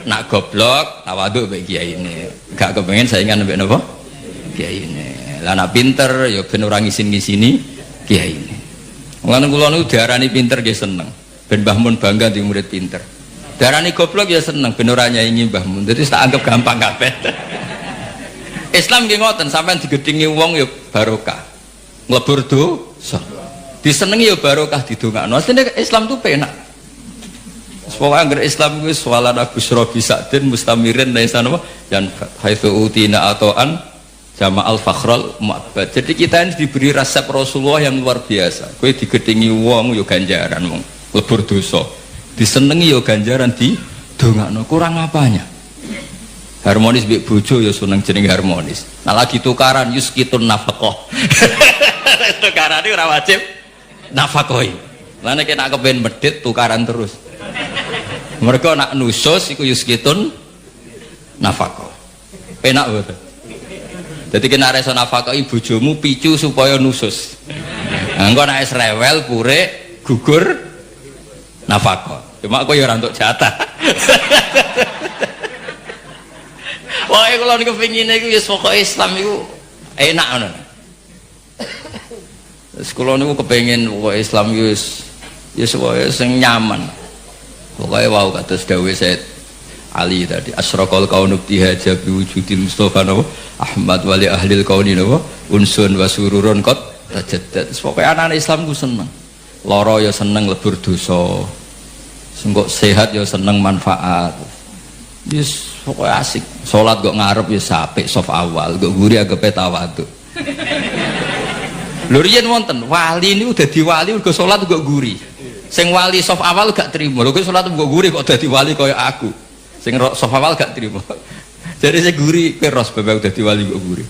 Nak goblok tawadhu mbek kiai ini. Gak kepengen saingan mbek napa? Kiai ini. Lah nak pinter ya ben ora ngisin-ngisini kiai ini. Mulane kula niku diarani pinter nggih seneng. Ben Mbah Mun bangga di murid pinter. Diarani goblok ya seneng ben ora nyaingi Mbah Mun. Dadi tak anggap gampang kabeh. Islam nggih ngoten, sampean digedhingi wong ya barokah. Nglebur dosa. Disenengi ya barokah didongakno. Asline Islam tuh penak. Pokoke anggere Islam kuwi swalana busra bisadin mustamirin laisa napa yan haitsu utina atoan jama'al fakhral mu'abbad. Jadi kita ini diberi resep Rasulullah yang luar biasa. Kowe digedhingi wong ya ganjaran wong lebur dosa. Disenengi ya ganjaran didongakno. Kurang apanya? Harmonis mbek bojo ya seneng jeneng harmonis. Nah lagi tukaran yuskitun nafaqah. Tukaran iki ora wajib nafaqahi. Lah nek nak kepen medhit tukaran terus. Mereka nak nusus iku yuskitun nafaqah. Penak betul. Jadi kena reso nafkahi bojomu picu supaya nusus. Engko nek wis rewel pure gugur nafkah. Cuma aku ya ora entuk jatah. Wae kula niku pengine iku ya pokoke Islam iku enak ngono. Wis kula niku kepengin pokoke Islam iku wis ya pokoke sing nyaman. Pokoke wau kados dawuh Said Ali tadi asraqal kaunu bihaja bi wujudil Mustafa napa Ahmad wali ahlil kauni napa unsun wa sururun qad tajaddad. Pokoke anak Islam ku seneng. Lara ya seneng lebur dosa. Sengkok sehat ya seneng manfaat. Yes, pokoke asik. Salat kok ngarep ya apik saf awal, kok guri agepe tawadhu. Lho riyen wonten wali niku dadi wali mergo salat kok guri. Sing wali saf awal gak trimo. Lho kok salat kok guri kok dadi wali kaya aku. Sing saf awal gak trimo. Jadi saya guri kowe ros bebek dadi wali kok guri.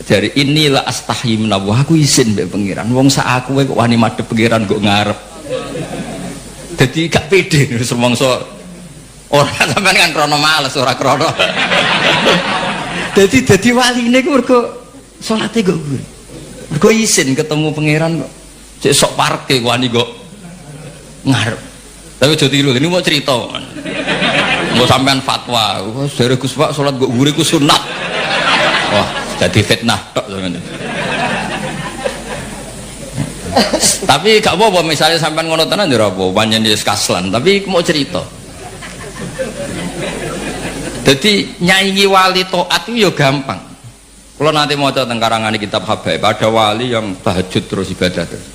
Dari inilah astahi menawa aku izin mbek pangeran. Wong sak aku kok wani madhep pangeran kok ngarep. Dadi gak pede semongso ora sampean kan krono males ora krono. Dadi waline ku mergo salate kok guri. Mergo izin ketemu pangeran kok. Cek sok parke wani kok ngarep. Tapi aja tiru ini mau cerita. Mau sampean fatwa. Wah, dari Gus Pak salat kok guri ku sunat. Wah, jadi fitnah tok sampean. Tapi gak apa-apa misalnya sampean ngono tenan ya ora apa, pancen wis kaslan, tapi mau cerita. Jadi nyaingi wali taat itu ya gampang. Kalau nanti mau tentang karangan kitab Habaib, ada wali yang tahajud terus ibadah terus.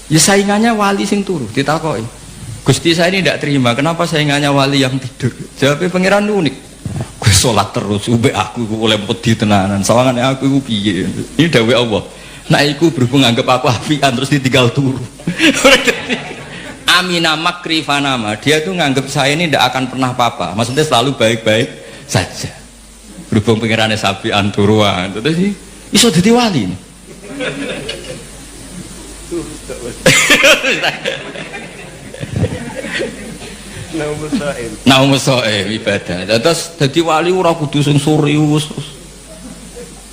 Ya saingannya wali sing turu, ditakoki. Gusti saya ini tidak terima, kenapa saingannya wali yang tidur? Jawabnya pangeran unik. Gue sholat terus, ube aku oleh pedi tenanan, sawangannya aku piye. Ini dawuh Allah. Nah, aku berhubung anggap aku apian terus ditinggal turu. Amina makri fanama, dia tuh nganggap saya ini tidak akan pernah apa-apa, maksudnya selalu baik-baik saja. Berhubung pengirannya sapi anturuan, itu sih iso jadi wali. Naum soem ibadah. Terus jadi wali ora kudu sing serius.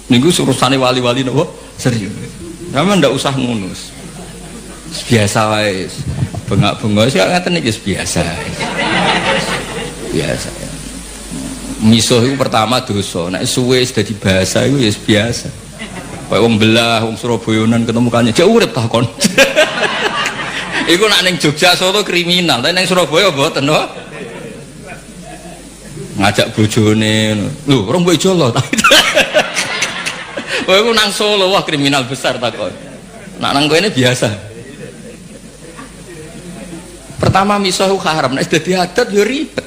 Niku urusane wali-wali napa serius. Sampeyan ndak usah ngunus. Biasa wae. Bengak-bengok sih ngaten iki biasa. Biasa. Misuh itu pertama dosa. Nek suwe dadi bahasa iku ya biasa. Kayak wong belah, wong Surabayanan ketemu kanjeng, jek urip ta kon. Iku nak ning Jogja Solo kriminal, tapi ning Surabaya mboten to. Ngajak bojone, lho, rong mbok jolo ta. Kowe nang Solo wah kriminal besar ta kon. Nak nang kene biasa. Pertama misuh haram, nek dadi adat yo ribet.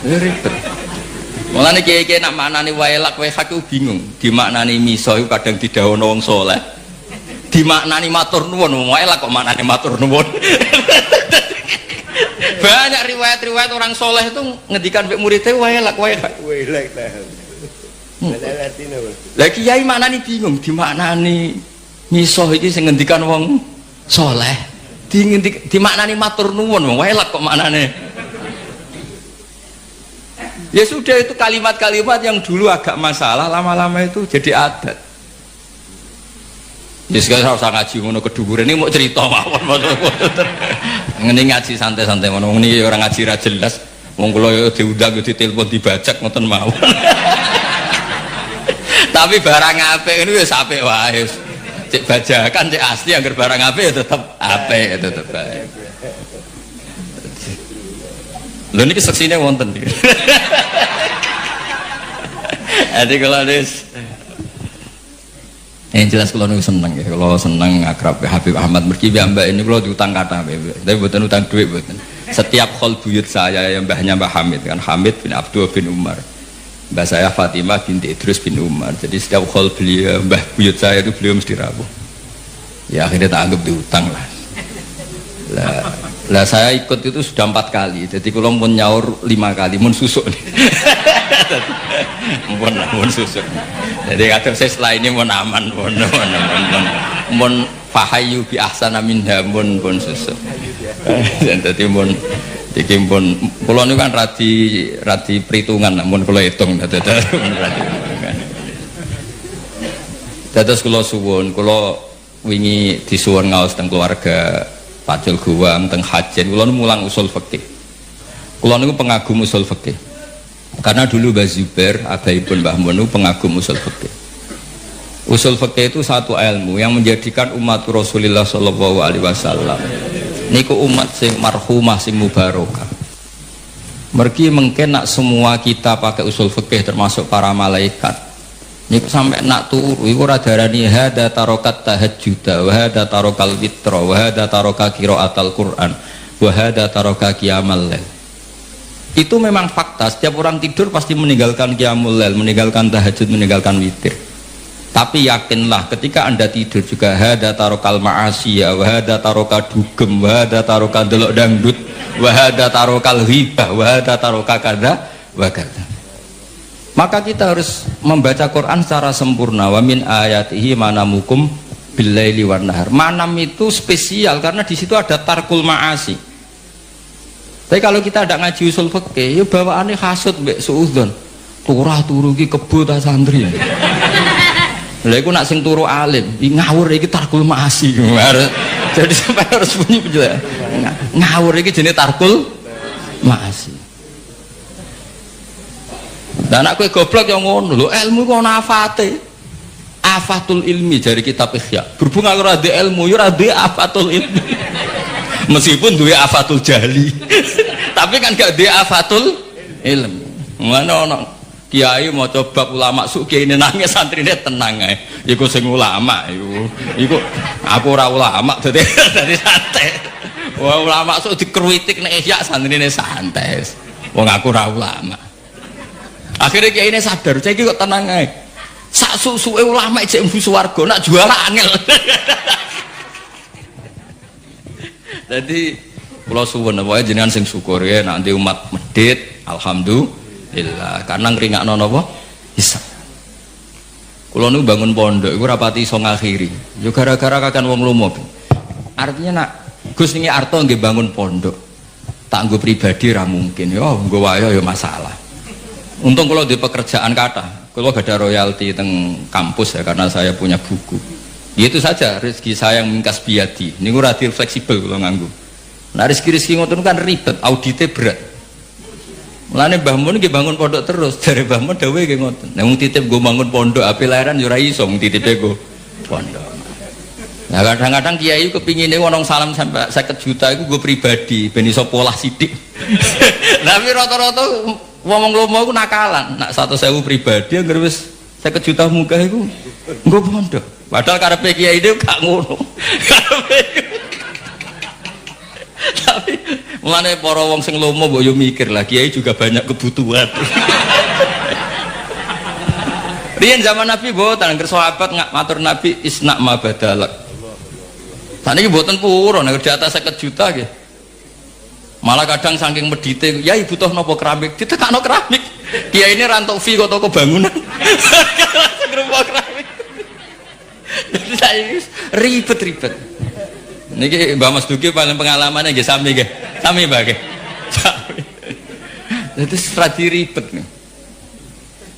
Ya ribet. Mulane kiye-kiye nak maknani waelak wae hak bingung. Dimaknani misuh kadang didhawuhna wong saleh. Dimaknani matur nuwun, waelak kok maknani matur nuwun. Banyak riwayat-riwayat orang soleh itu ngendikan mbek muridé waelak waelak. Waelak ta. Lah kiai maknani bingung, dimaknani misuh iki sing ngendikan wong soleh. Dimaknani matur nuwun, waelak kok maknane. Ya sudah, itu kalimat-kalimat yang dulu agak masalah lama-lama itu jadi adat. Ya sekarang usah ngaji ngono keduburan ini mau cerita mawon. Ngene ngaji santai-santai ngono ini orang ngaji ra jelas. Wong kula diundang ditelepon dibajak ngoten mawon. Tapi barang apik ini wis apik wae. Cek bajakan cek asli anggar barang apik ya tetep apik tetep bae. Lho niki seksine wonten iki. Ade kula wis yang jelas kalau nu seneng ya, kalau seneng akrab Habib Ahmad mergi mbak ini kalau diutang kata, tapi bukan utang duit bukan. Setiap khol buyut saya yang mbahnya Mbah Hamid kan, Hamid bin Abdul bin Umar, mbah saya Fatimah binti Idrus bin Umar. Jadi setiap khol beliau mbah buyut saya itu beliau mesti rawuh. Ya akhirnya tak anggap diutang lah. Lah saya ikut itu sudah 4 kali. Jadi kalau mau nyaur 5 kali, mau susuk nih. Mun susuk. Jadi kata saya setelah ini mau aman, mau fahayu bi ahsana minha mun susuk. Dan tadi mun Iki pun kula niku kan radi perhitungan namun kula hitung dados. Dados kula suwun, kula wingi disuwun ngaos teng keluarga Pacul Guwam teng Hajen, kula mulang usul fikih. Kula niku pengagum usul fikih. Karena dulu Mbah Zubair, abaipun Mbah Mun pengagum usul fikih. Usul fikih itu satu ilmu yang menjadikan umat Rasulullah sallallahu alaihi wasallam niku umat sing marhumah sing mubarakah. Mergi mungkin nak semua kita pakai usul fikih termasuk para malaikat. Niku sampai nak turu iku ora darani hada tarokat tahajjud wa hada tarokal witra wa hada taroka qiraatal Quran wa hada taroka qiyamal lail. Itu memang fakta, setiap orang tidur pasti meninggalkan qiyamul lail, meninggalkan tahajud, meninggalkan witir. Tapi yakinlah ketika Anda tidur juga hada tarokal ma'asiyah, wahada taroka dugem, wahada taroka delok dangdut, wahada tarokal ghibah, wahada taroka kada wakada. Maka kita harus membaca Quran secara sempurna. Wa min ayatihi manamukum billaili wan nahar. Manam itu spesial karena di situ ada tarkul ma'asi. Tapi kalau kita tidak ngaji usul fikih, ya bawaannya hasud mbek suudzon. Turah turu ki kebo ta santri. Lha iku nak sing turu alim, ngawur iki tarkul ma'asi. Jadi sampai harus bunyi penjelasan. Ngawur iki jenenge tarkul ma'asi. Dan anak kowe goblok yang ngono lho, ilmu kok ana afate. Afatul ilmi dari kitab Ihya. Berhubung aku ora ilmu, yo ora afatul ilmi. Meskipun duwe afatul jahli. Tapi kan gak duwe afatul ilmi. Ngono ono kiai mau coba ulama suki ini nangis santrine tenang ae. Iku sing ulama iku aku ora ulama dadi santai. Wah ulama sok dikruitik nek ya santrine santai. Wong aku ora ulama. Akhirnya kiai ini sadar, saiki kok tenang ae. Sak susuke ulama cek mlebu swarga nak juara angel. Jadi kula suwun wae jenengan sing syukur ya nanti umat medhit alhamdulillah karena ngringakno napa hisab. Kula nu bangun pondok iku rapati iso ngakhiri. Yo gara-gara kakan wong lomo. Artinya nak Gus niki arto nggih bangun pondok. Tak nggo pribadi ra mungkin. Yo nggo wae yo masalah. Untung kula di pekerjaan kathah. Kula gada royalti teng kampus ya karena saya punya buku. Itu saja rezeki saya yang mingkas biadi. Niku ora fleksibel kula nganggo. Nah rezeki ngoten kan ribet, audite berat. Mulane Mbah Mun nggih bangun pondok terus, dari Mbah Mun dawuhe nggih ngoten. Nek wong titip nggo bangun pondok ape lahiran yo ora iso wong titipe nggo pondok. Nah kadang-kadang kiai kepingine wong salam sampai 50 juta iku nggo pribadi ben iso polah sithik. Tapi rata-rata wong lomo iku nakalan, nak 100.000 pribadi anggere wis 50 juta munggah iku nggo pondok. Padahal karepe kiai itu gak ngono. Tapi mulane para wong sing lomo mbok yo mikir lah kiai juga banyak kebutuhan. Riyen zaman Nabi mboten angger sahabat matur Nabi isna ma badalak. Saniki mboten purun nek di atas 50 juta nggih. Malah kadang saking medite, "Yai butuh napa keramik?" Ditekakno keramik. Kiai ini rantok fee kok toko bangunan. Gerobak keramik. Jadi saya ribet-ribet. Niki Mbak Mas Duki paling pengalamannya nggih sami nggih. Sami Mbak nggih. Sami. Jadi stradi ribet nih.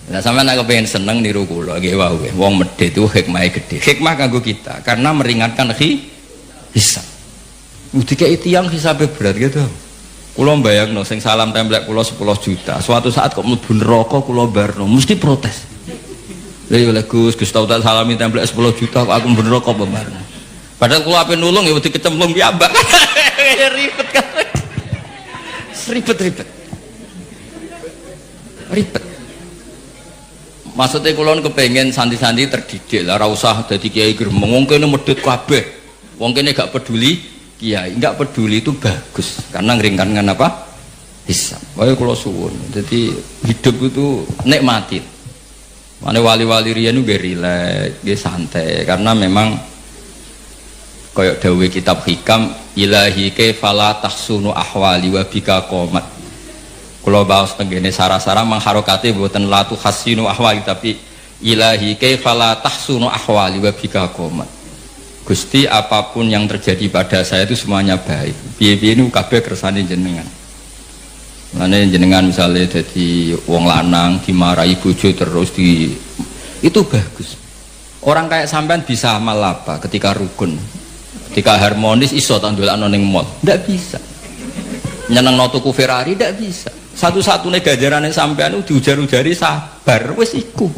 Nah sampeyan nek pengen seneng niru kula nggih wau nggih. Wong medhit itu hikmahe gede. Hikmah kanggo kita karena meringankan hisab. Dikei tiyang hisabe berat gitu. Kula mbayangno sing salam templek kula 10 juta. Suatu saat kok mlebu neraka kula barno mesti protes. Lha yo Gus tau tak salami templek 10 juta kok aku bener kok pembarno. Padahal kula ape nulung ya wedi kecemplung piyambak. Ribet kan. Ribet. Maksudnya kula kepengin santi-santi terdidik lah, ora usah dadi kiai gremeng. Wong kene medhit kabeh. Wong kene gak peduli kiai, enggak peduli itu bagus karena ngeringankan apa? Hisab. Wae kula suwun. Jadi hidup itu nikmati. Mane wali-wali riyen nggih rileks, nggih santai karena memang kayak dawuh kitab hikam ilahi kefala tahsunu ahwali wa bika qomat. Kula baos tengene sarah-sarah mangharokate mboten la tu hasinu ahwali tapi ilahi kefala tahsunu ahwali wa bika qomat. Gusti apapun yang terjadi pada saya itu semuanya baik. Piye-piye niku kabeh kersane jenengan. Mane jenengan misalnya jadi wong lanang dimarahi bojo terus itu bagus. Orang kayak sampean bisa amal apa ketika rukun, ketika harmonis iso tandolakno ning mall? Ndak bisa. Nyenengno tuku Ferrari ndak bisa. Satu-satunya ganjarane sampean diujar-ujari sabar, wis iku.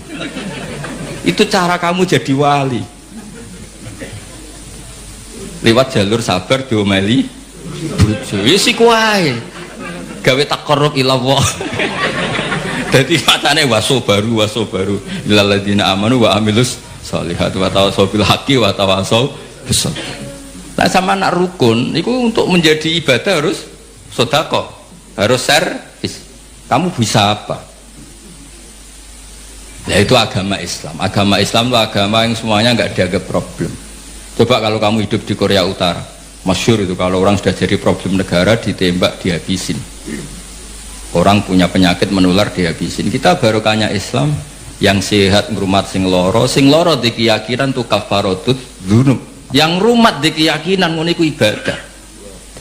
Itu cara kamu jadi wali. Lewat jalur sabar diomeli bojo. Wis iku wae. Gawe takarrub ila Allah. Dadi macane waso baru lil ladzina amanu wa amilus sholihat wa tawassaw bil haqqi wa tawassaw bis sabr. Nah sama nak rukun itu untuk menjadi ibadah harus sedekah, harus servis. Kamu bisa apa? Ya itu agama Islam. Agama Islam itu agama yang semuanya enggak dianggap problem. Coba kalau kamu hidup di Korea Utara, masyhur itu kalau orang sudah jadi problem negara ditembak dihabisin. Orang punya penyakit menular dihabisin. Kita barokahnya Islam yang sehat ngrumat sing loro di keyakinan tu kafaratut dzunub. Yang rumat di keyakinan ngono iku ibadah.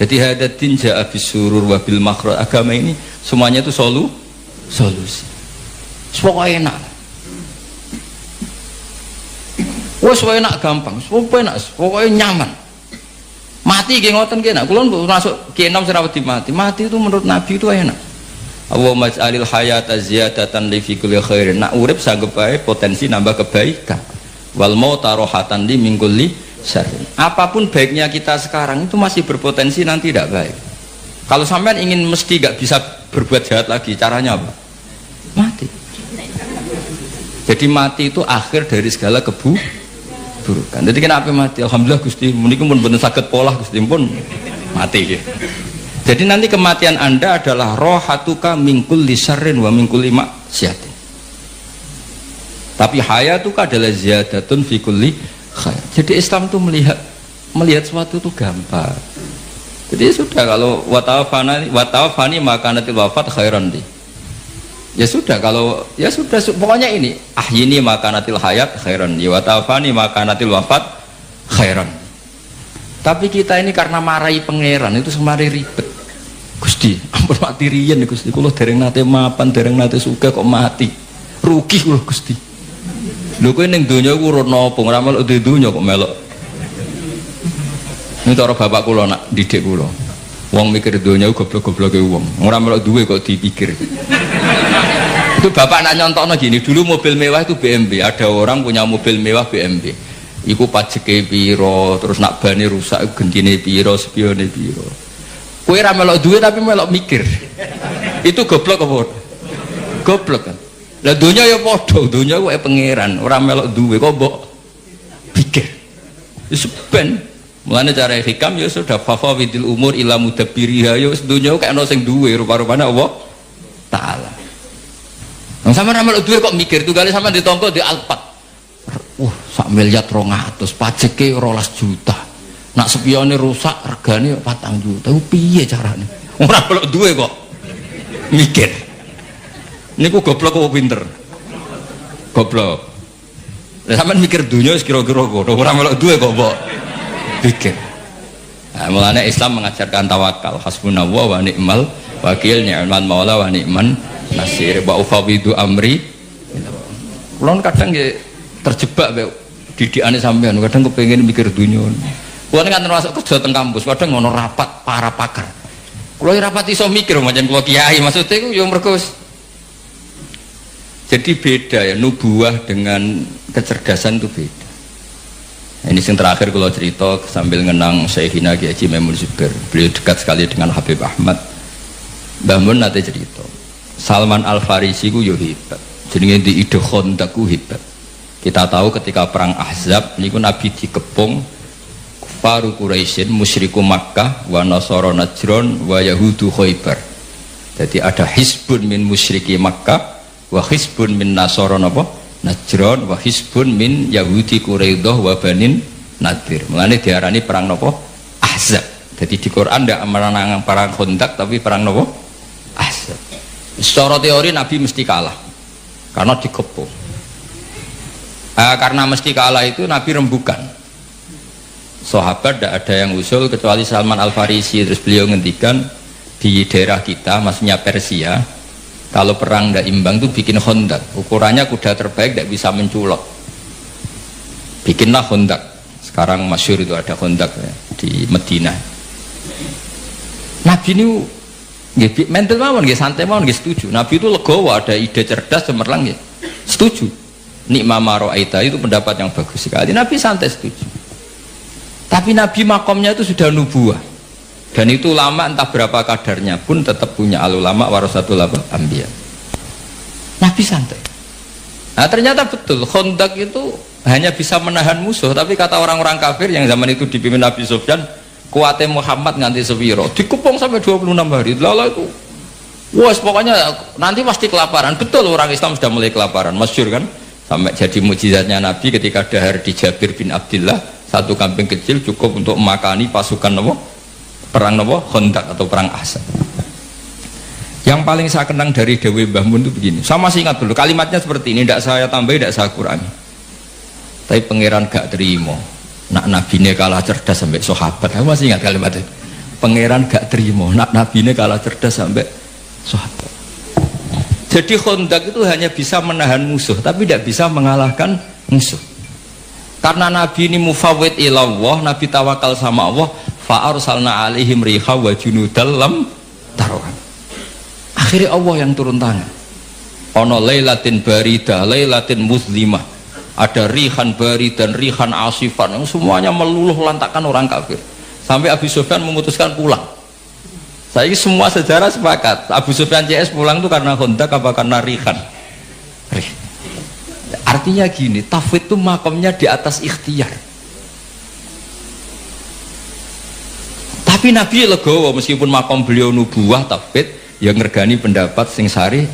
Jadi hadatin ja'a bisurur wa bil makhraj. Agama ini semuanya itu solusi. Pokoknya enak. Wes enak gampang, pokoknya nyaman. Mati nggih ngoten ki enak. Kula masuk Ki Enom serawat mati. Mati itu menurut Nabi itu enak. Allahumma ij'alil hayata ziyadatan li fi kulli khairin. Nak urip sanggep bae potensi nambah kebaikan. Wal mauta rohatan li min kulli syarrin. Apapun baiknya kita sekarang itu masih berpotensi nanti tidak baik. Kalau sampean ingin mesti gak bisa berbuat jahat lagi, caranya apa? Mati. Jadi mati itu akhir dari segala keburukan. Jadi kenapa mati? Alhamdulillah Gusti, menika pun bener saged polah Gusti pun mati. Jadi nanti kematian Anda adalah rohatuka min kulli syarrin wa min kulli maksiatin. Tapi hayatuka adalah ziyadatun fi kulli khair. Jadi Islam itu melihat sesuatu itu gampang. Jadi sudah kalau watawafani makanatil wafat khairan di. Ya sudah kalau ya sudah pokoknya ini ahyini makanatil hayat khairan di watawafani makanatil wafat khairan. Tapi kita ini karena marahi pangeran itu semari ribet. Gusti, ampun mati riyen Gusti, kula dereng nate mapan, dereng nate sugih kok mati. Rugi kula Gusti. Lho kowe ning donya iku ora napa, ora melok di donya kok melok. Ini cara bapak kula nak didik kula. Wong mikir donya iku goblok-gobloke wong. Ora melok duwe kok dipikir. Itu bapak nak nyontokno gini, dulu mobil mewah itu BMW, ada orang punya mobil mewah BMW. Iku pajeke piro, terus nak bane rusak gentine piro, spione piro. Kowe ra melok duwe tapi melok mikir. Itu goblok apa? Goblok kan. Lah donya ya padha, donya kuwi pangeran, ora melok duwe kok mbok pikir. Wis ben. Mulane cara hikam ya sudah fafawidil umur ila mudabbiriha ya wis donya kok ana sing duwe rupa-rupane Allah taala. Wong sampeyan ra melok duwe kok mikir tunggale sampeyan ditongko di Alphard. Sak miliar 200, pajeke 12 juta. Nak spione rusak regane 4 juta. Piye carane? Ora melok duwe kok mikir. Niku goblok apa pinter? Goblok. Lah sampean mikir dunya wis kira-kira ngono, ora melok duwe kok mbok pikir. Nah, mulane Islam mengajarkan tawakal, hasbunallah wa ni'mal wakil, ni'mal maula wa ni'man nasir, wa ufawidu amri. Kulon kadang nggih terjebak mbek didikane sampean, kadang kepengin mikir dunya. Kulo kan termasuk kerja teng kampus, kadang ngono rapat para pakar. Kulo rapat iso mikir macam kulo kiai, maksudnya iku yo mergo jadi beda ya, nubuah dengan kecerdasan itu beda. Ini yang terakhir kalau cerita sambil ngenang Syekhina Kiai Haji Maimun Zubair. Beliau dekat sekali dengan Habib Ahmad. Mbah Mun nate cerita, Salman Al Farisi ku yo hebat. Jenenge di ide Khandaq ku hebat. Kita tahu ketika perang Ahzab niku Nabi dikepung kufaru Quraisyin, musyriku Makkah, wa nasara Najran, wa yahudu Khaybar. Jadi ada hisbun min musyriki Makkah, wa hisbun min nasara napa? Najran, wa hisbun min yahudi Quraidah wa banin Nadir. Mulane diarani perang napa? Ahzab. Jadi di Quran ndak menang perang Khandaq tapi perang napa? Ahzab. Secara teori Nabi mesti kalah karena dikepung. Karena mesti kalah itu Nabi rembukan. Sahabat tidak ada yang usul kecuali Salman Al Farisi, terus beliau ngendikan di daerah kita, maksudnya Persia, kalau perang tidak imbang itu bikin hondak. Ukurannya kuda terbaik tidak bisa menculot. Bikinlah hondak. Sekarang masyhur itu ada hondak ya, di Madinah. Nabi ini mental mawon, santai mawon, setuju. Nabi itu legowo, ada ide cerdas cemerlang, setuju. Nikma maro'aita itu pendapat yang bagus sekali. Nabi santai setuju. Tapi Nabi makomnya itu sudah nubuah. Dan itu ulama entah berapa kadarnya pun tetap punya al-ulama warasatul anbiya. Nabi santai. Nah ternyata betul Khandaq itu hanya bisa menahan musuh, tapi kata orang-orang kafir yang zaman itu dipimpin Nabi Sufyan, kuatnya Muhammad nganti sepiro, dikepung sampai 26 hari. Lalu itu wah pokoknya nanti pasti kelaparan. Betul, orang Islam sudah mulai kelaparan, masyhur kan? Sampai jadi mukjizatnya Nabi ketika dahar di Jabir bin Abdullah, satu kambing kecil cukup untuk memakani pasukan perang Khandaq atau perang Ahzab. Yang paling saya kenang dari Dewi Mbah Mun itu begini, saya masih ingat dulu kalimatnya seperti ini, tidak saya tambah, tidak saya kurangi. Tapi pangeran gak terima, nak nabine kalah cerdas sampai sahabat. Saya masih ingat kalimat itu. Pangeran gak terima, nak nabine kalah cerdas sampai sahabat. Jadi Khandaq itu hanya bisa menahan musuh, tapi tidak bisa mengalahkan musuh. Karena Nabi ini mufawwid ilallah, Nabi tawakal sama Allah, fa'arsalna alaihim riha wa junudal lam tarawhan. Akhirnya Allah yang turun tangan. Ono lailatin barida, lailatin muslimah. Ada rihan barid dan rihan asifan yang semuanya meluluh lantakan orang kafir. Sampai Abu Sufyan memutuskan pulang. Saya semua sejarah sepakat Abu Sufyan CS pulang itu karena Khandaq apa karena rihan. Artinya gini, tafwid itu makomnya di atas ikhtiar. Tapi Nabi legowo meskipun makom beliau nubuah tafwid yang ngergani pendapat sing syariat.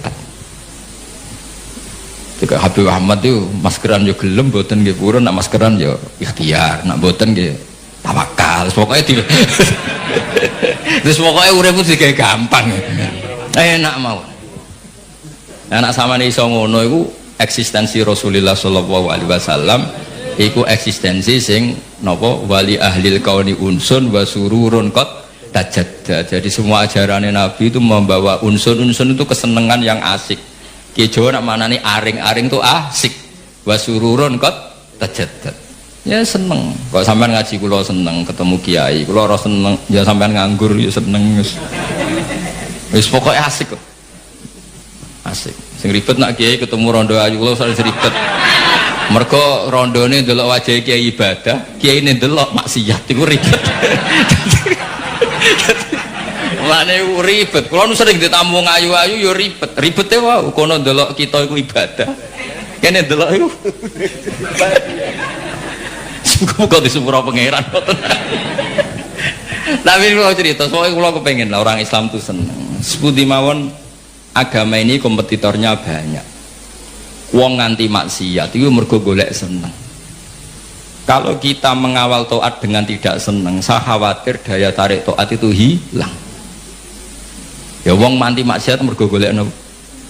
Jika Habib Ahmad itu maskeran yo gelem boten nggih purun, nak maskeran yo ikhtiar, nak boten nggih tawakal. Pokoknya terus pokoknya urip itu digawe gampang. Enak mau. Anak samane iso ngono iku eksistensi Rasulullah sallallahu alaihi wasallam iku eksistensi sing napa wali ahlil kauni unsun wa sururun qad tajadda. Jadi semua ajaran Nabi itu membawa unsun-unsun itu kesenangan yang asik. Ki Jawa nak manani aring-aring itu asik. Wa sururun qad tajadda. Ya seneng. Kok sampean ngaji kula seneng, ketemu kiai kula ora seneng, ya sampean nganggur ya seneng wis pokoke asik kok. Asik. Sing ribet nak kiai ketemu rondo ayu kula sare ribet. Mergo rondone ndelok wajah kiai ibadah, kiai ne ndelok maksiat iku ribet. Mulane ribet. Kula nu sering ditamu ayu-ayu ya ribet. Ribete wae kono ndelok kita iku ibadah. Kene ndelok iku. Kok disepuro pangeran ngoten. Tapi kalau cerita, soalnya kalau kepengen lah orang Islam itu seneng. Sepundi mawon agama ini kompetitornya banyak. Wong nganti maksiat itu mergo golek seneng. Kalau kita mengawal taat dengan tidak seneng, saya khawatir daya tarik taat itu hilang. Ya wong nganti maksiat mergo golek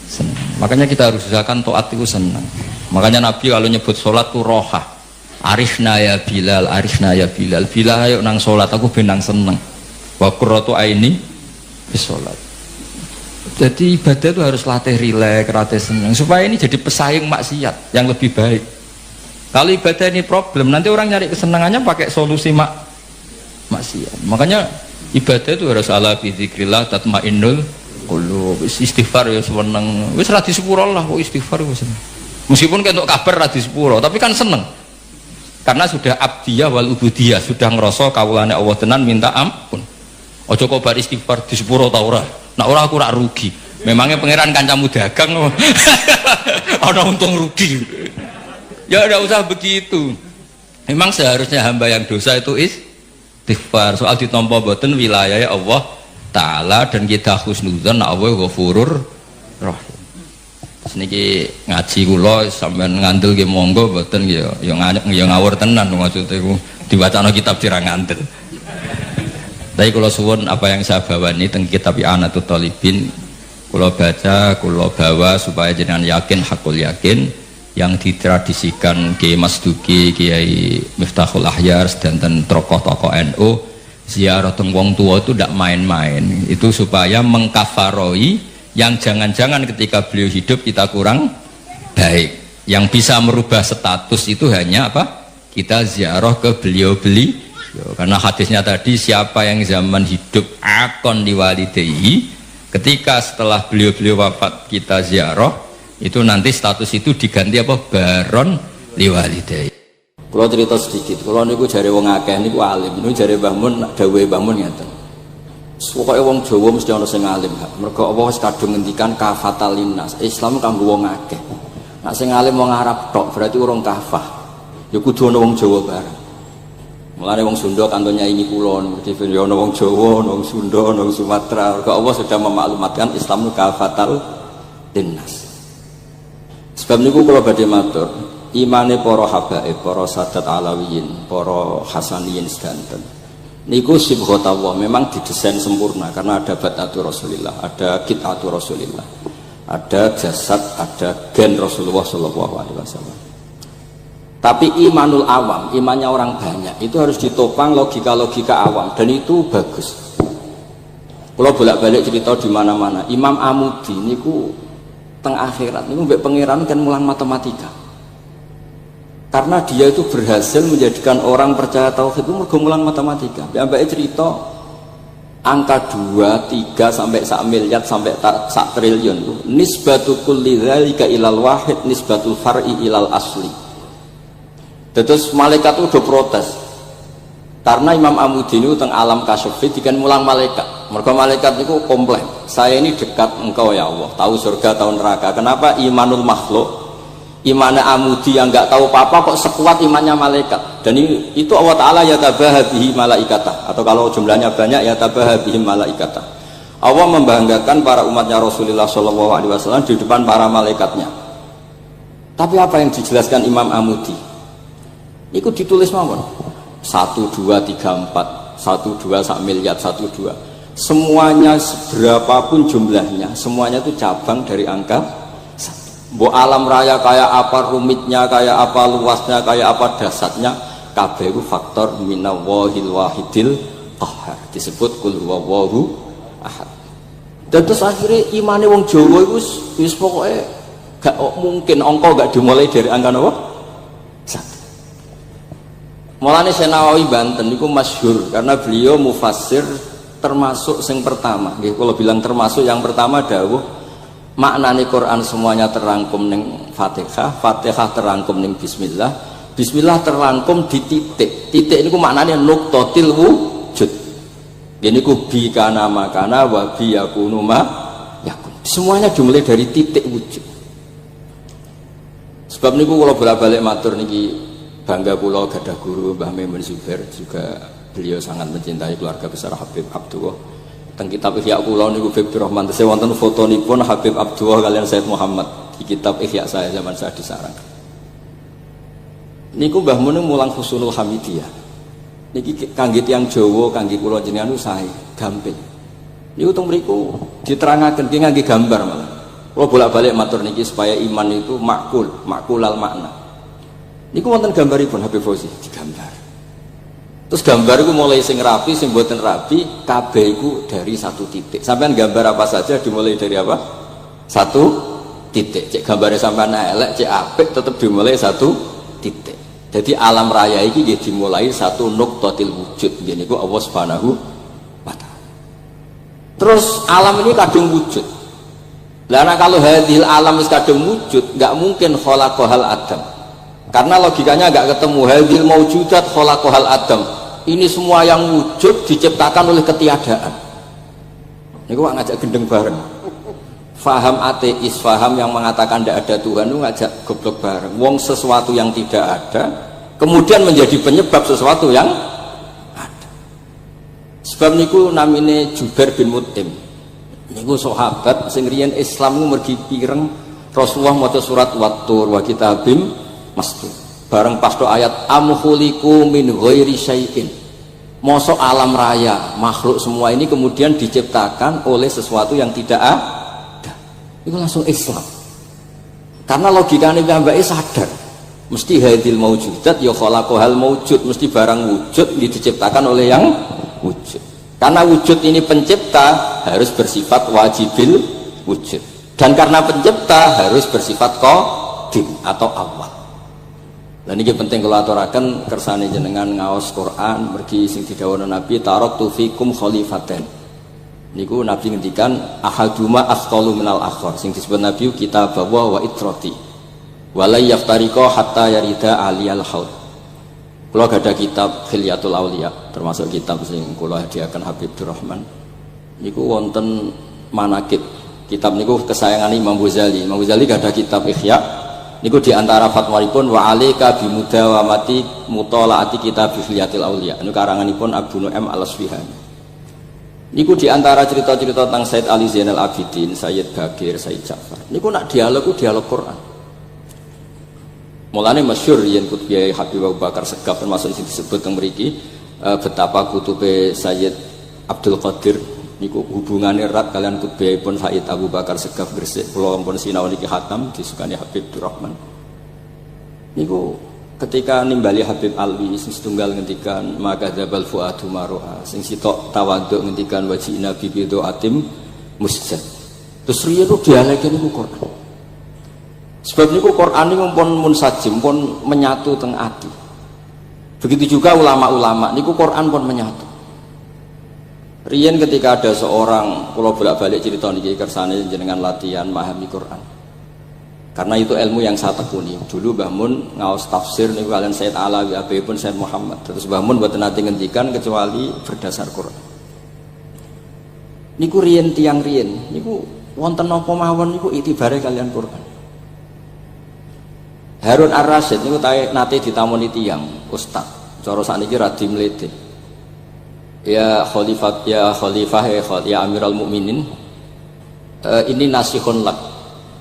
seneng. Makanya kita harus usahakan taat itu seneng. Makanya Nabi kalau nyebut sholat itu rohah. Arifna ya Bilal, arifna ya Bilal. Bilal ayo nang sholat, aku benang seneng. Wa qurratu aini bis sholat. Jadi ibadah itu harus latih rileks, latih seneng, supaya ini jadi pesaing maksiat yang lebih baik. Kalau ibadah ini problem, nanti orang nyari kesenangannya pakai solusi maksiat. Makanya ibadah itu harus ala bi dzikrillah tatmainnul qulub. Istighfar ya seneng. Wis ra disepuro lah kok istighfar wis seneng. Meskipun kentuk kabar ra disepuro, tapi kan seneng. Karena sudah abdiyah wal ubudiyah, sudah ngerasa kawulane Allah tenan minta ampun. Ojo kok bar istighfar disepuro ta ora. Nak ora aku rak rugi. Memangnya pangeran kancamu dagang. Ana untung rugi. Ya udah usah begitu. Memang seharusnya hamba yang dosa itu istighfar. Soal ditampa boten wilayah Allah taala dan kita husnudzon Allah Ghafurur Rahim. Niki ngaji kula sampean ngandel nggih monggo mboten ya ngawur tenan maksudnya iku diwacana kitab sira ngandel. Tapi kula suwun apa yang saya bawa ini teng kitab I'anatul Thalibin kula baca, kula bawa supaya jenengan yakin hakul yakin yang ditradisikan Kiai Mas Duki, Kiai Miftahul Ahyar dan tokoh-tokoh NU ziarah teng wong tua itu tidak main-main. Itu supaya mengkafaroi yang jangan-jangan ketika beliau hidup kita kurang baik. Yang bisa merubah status itu hanya apa? Kita ziarah ke beliau. Karena hadisnya tadi, siapa yang zaman hidup akon liwalidayhi, ketika setelah beliau wafat kita ziarah, itu nanti status itu diganti apa? Baron liwalidayhi. Kalau cerita sedikit, kalau niku jare wong akeh niku alim, niku jare Mbah Mun, dawuhe Mbah Mun ngeten. Pokoke wong Jawa mesti ana sing alim, mergo Allah wis kadung ngendikan kafatal linnas. Islam kanggo wong akeh. Nek sing alim wong Arab tok berarti urung kafah. Ya kudu ana wong Jawa bareng. Mulane wong Sunda kantonnya ini kula ngerti ya ana wong Jawa, ana wong Sunda, ana wong Sumatera. Mergo Allah sudah memaklumatkan Islam kafatal linnas. Sebab niku kula badhe matur, imane para habaib, para sadat alawiyin, para hasaniyin sedanten niku sibghatullah, memang didesain sempurna karena ada batatu Rasulillah, ada kitatu Rasulillah, ada jasad, ada gen Rasulullah sallallahu alaihi wasallam. Tapi imanul awam, imannya orang banyak itu harus ditopang logika-logika awam, dan itu bagus. Kalau bolak-balik cerita di mana-mana, Imam Amudi niku teng akhirat niku mbek pangeran kan mulang matematika. Karena dia itu berhasil menjadikan orang percaya tauhid itu mergo mulang matematika. Mbake cerita angka 2, 3 sampai 1 miliar sampai 1 triliun. Nisbatu kulli dzalika ilal wahid nisbatul far'i ilal asli. Terus malaikat itu udah protes. Karena Imam Amudi itu teng alam kasyfi dikan mulang malaikat. Mergo malaikat itu komplain, saya ini dekat engkau ya Allah, tahu surga, tahu neraka. Kenapa imanul makhluk, imannya Amudi yang nggak tahu apa-apa kok sekuat imannya malaikat? Dan itu Allah Ta'ala yatabaha bihi malaikatah, atau kalau jumlahnya banyak yatabaha bihi malaikatah. Allah membanggakan para umatnya Rasulullah SAW di depan para malaikatnya. Tapi apa yang dijelaskan Imam Amudi? Itu ditulis mawon 1, 2, 3, 4 1, 2, 1 miliar 1, 2 semuanya berapapun jumlahnya, semuanya itu cabang dari angka 1. Mbok alam raya kayak apa rumitnya, kayak apa luasnya, kayak apa dasarnya, kabeh itu faktor minallahil wahidil qahhar, disebut kul huwallahu ahad. Dan terus akhirnya imane wong Jawa itu wis pokoke gak mungkin angka gak dimulai dari angka napa? 1. Mulane Senawawi Banten niku masyhur karena beliau mufassir termasuk yang pertama. Kalau bilang termasuk yang pertama dawuh maknane Quran semuanya terangkum ning Fatihah, Fatihah terangkum ning Bismillah, Bismillah terangkum di titik. Titik niku maknane nuqtatil wujud. Ini ku bi kana makana wa bi yakunu ma yakun. Semuanya dimulai dari titik wujud. Sebab niku kalau bolak-balik matur niki bangga kula gadah guru Mbah Maimun Zubair, juga beliau sangat mencintai keluarga besar Habib Abdullah. Teng kitab Ihya kula niku Habib Rahman tesih wonten fotonipun Habib Abdullah kalian Said Muhammad di kitab Ihya saya zaman saya di sarang. Niku Mbah Mun mulang Husnul Hamidiyah. Niki kangge tiyang Jawa, kangge kula jenengan sae gampil. Niku teng mriku diterangaken ki ngangge gambar malah. Kula bolak-balik matur niki supaya iman itu makulal makna. Niku wonten gambaripun Habib Fauzi digambar. Terus gambar itu mulai sing rapi, sing mboten rapi, kabeh iku dari 1 titik. Sampean gambar apa saja dimulai dari apa? 1 titik. Cek gambarnya sampean elek, cek apik tetap dimulai 1 titik. Jadi alam raya iki nggih dimulai 1 nuqtatil wujud. Nggih niku Allah Subhanahu wa taala. Terus alam ini kadung wujud. Lah kalau hadil alam wis kadung wujud, enggak mungkin khalaqahal adam. Karena logikanya agak ketemu, hadil maujudat khalaqahal adam. Ini semua yang wujud diciptakan oleh ketiadaan. Ini gua ngajak gendeng bareng. Faham ateis, faham yang mengatakan tidak ada Tuhan itu ngajak goblok bareng. Wong sesuatu yang tidak ada kemudian menjadi penyebab sesuatu yang ada. Sebab niku namine Jubair bin Mut'im. Niku sahabat sing riyen Islam ku mergi pireng Rasulullah maca surat Wat-Tur wa kitabim mastur. Bareng pas do ayat amkhuliku min ghairi syai'in. Mosok alam raya, makhluk semua ini kemudian diciptakan oleh sesuatu yang tidak ada. Itu langsung Islam. Karena logikanya mbake sadar. Mesti hadil maujudat ya khalaqahal maujud, mesti barang wujud diciptakan oleh yang wujud. Karena wujud ini pencipta harus bersifat wajibil wujud. Dan karena pencipta harus bersifat qadim atau awal. Dan ini penting kalau aturaken kersane jenengan ngaos Quran mergi sing didhawuhna Nabi taraktu fikum khalifaten. Niku Nabi ngendikan ahaduma asqalu minal akhar. Sing disebut Nabi kitab wa itrati. Wala yaftariqa hatta yarida aliyal haud. Kula gadah kitab Khilyatul Auliya, termasuk kitab sing kula hadiahkan Habib Durrahman. Niku wonten manaqib. Kitab niku kesayangan Imam Ghazali. Imam Ghazali gadah kitab Ihya. Niku diantara fatwalipun wa alaika bimudawamati mutalaati kitab Khilyatul Auliya. Niku karanganipun Abu Nu'aim Al-Asfihani. Niku diantara cerita-cerita tentang Said Ali Zainal Abidin, Sayyid Bagir, Sayyid Ja'far. Niku nak dialog Quran. Mulane masyhur yen Qutbi Habib Abu Bakar Segaf termasuk sing disebut teng mriki betapa kutube Sayyid Abdul Qadir niku hubungane erat kalian kutbipun Sayyid Abu Bakar Segaf Gresik. Kula pun sinau niki khatam disukani Habib Durrahman. Niku ketika nimbali Habib Alwi sing setunggal ngendikan maka dzabal fuadu maroha sing sitok tawaduk ngendikan wajina bibido atim musjad. Terus riyen ku dialeke niku Quran. Sebab niku Quran ini pun munsajim, pun menyatu teng ati. Begitu juga ulama-ulama niku Quran pun menyatu. Riyen ketika ada seorang, kalau bolak-balik cerita niki kersane jenengan latihan memahami Quran. Karena itu ilmu yang saya tekuni. Dulu Mbah Mun ngaos tafsir niku kalian Said Alawi pun Said Muhammad. Terus Mbah Mun mboten nate ngendikan kecuali berdasar Quran. Niku riyen tiang riyen niku wonten napa mawon niku itibare kalian Quran. Harun Ar-Rasyid niku nate ditamoni tiyang ustaz. Cara sakniki radi mlete. Ya khalifah ya Amirul Mukminin. Ini nasihun lak.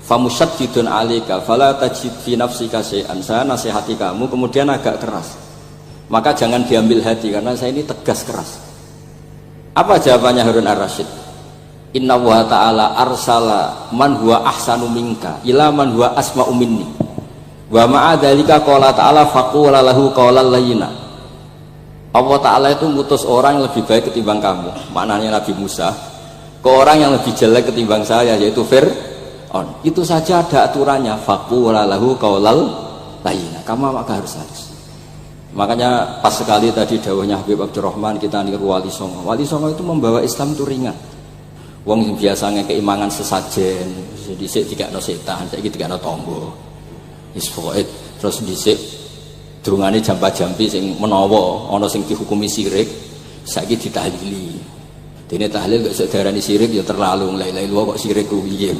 Famusyaddidun 'alaika fala tajid fi nafsika syai'an. Saya nasihati kamu kemudian agak keras. Maka jangan diambil hati karena saya ini tegas keras. Apa jawabannya Harun Ar-Rasyid? Inna wa ta'ala arsala man huwa ahsanu minka ila man huwa asma'u minni. Wa ma'adzalika qala ta'ala faqula lahu qawlan layyina. Allah Ta'ala itu ngutus orang yang lebih baik ketimbang kamu. Maknanya Nabi Musa ke orang yang lebih jelek ketimbang saya yaitu Fir'aun. Itu saja ada aturannya faqula lahu qawlan layyina. Kamu maka harus halus. Makanya pas sekali tadi dawuhnya Habib Abdurrahman kita niru Wali Songo. Wali Songo itu membawa Islam itu ringan. Wong yang biasanya keimangan sesajen, dhisik dikakno setan, saiki dikakno tombo. Terus dhisik drungane jampa-jampi sing menawa ana sing dihukumi syirik saiki ditahlili. Dene tahlil kok iso diarani syirik ya terlalu la ilaha illallah kok syirik ku piye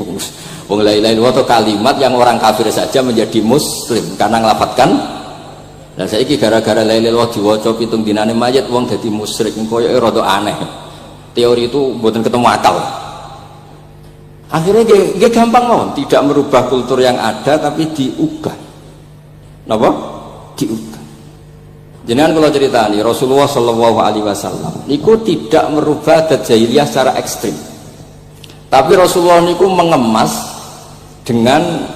wong la ilaha illallah itu kalimat yang orang kafir saja menjadi muslim karena nglafatkan. Dan saiki gara-gara la ilaha illallah diwaca pitung dinane mayit wong dadi musyrik koyoke rada aneh. Teori itu mboten ketemu akal. Akhirnya dia gampang mawon, tidak merubah kultur yang ada tapi diubah. Napa? Diubah. Jenengan kalau cerita nih Rasulullah Shallallahu Alaihi Wasallam, niku tidak merubah adat jahiliyah secara ekstrim. Tapi Rasulullah niku mengemas dengan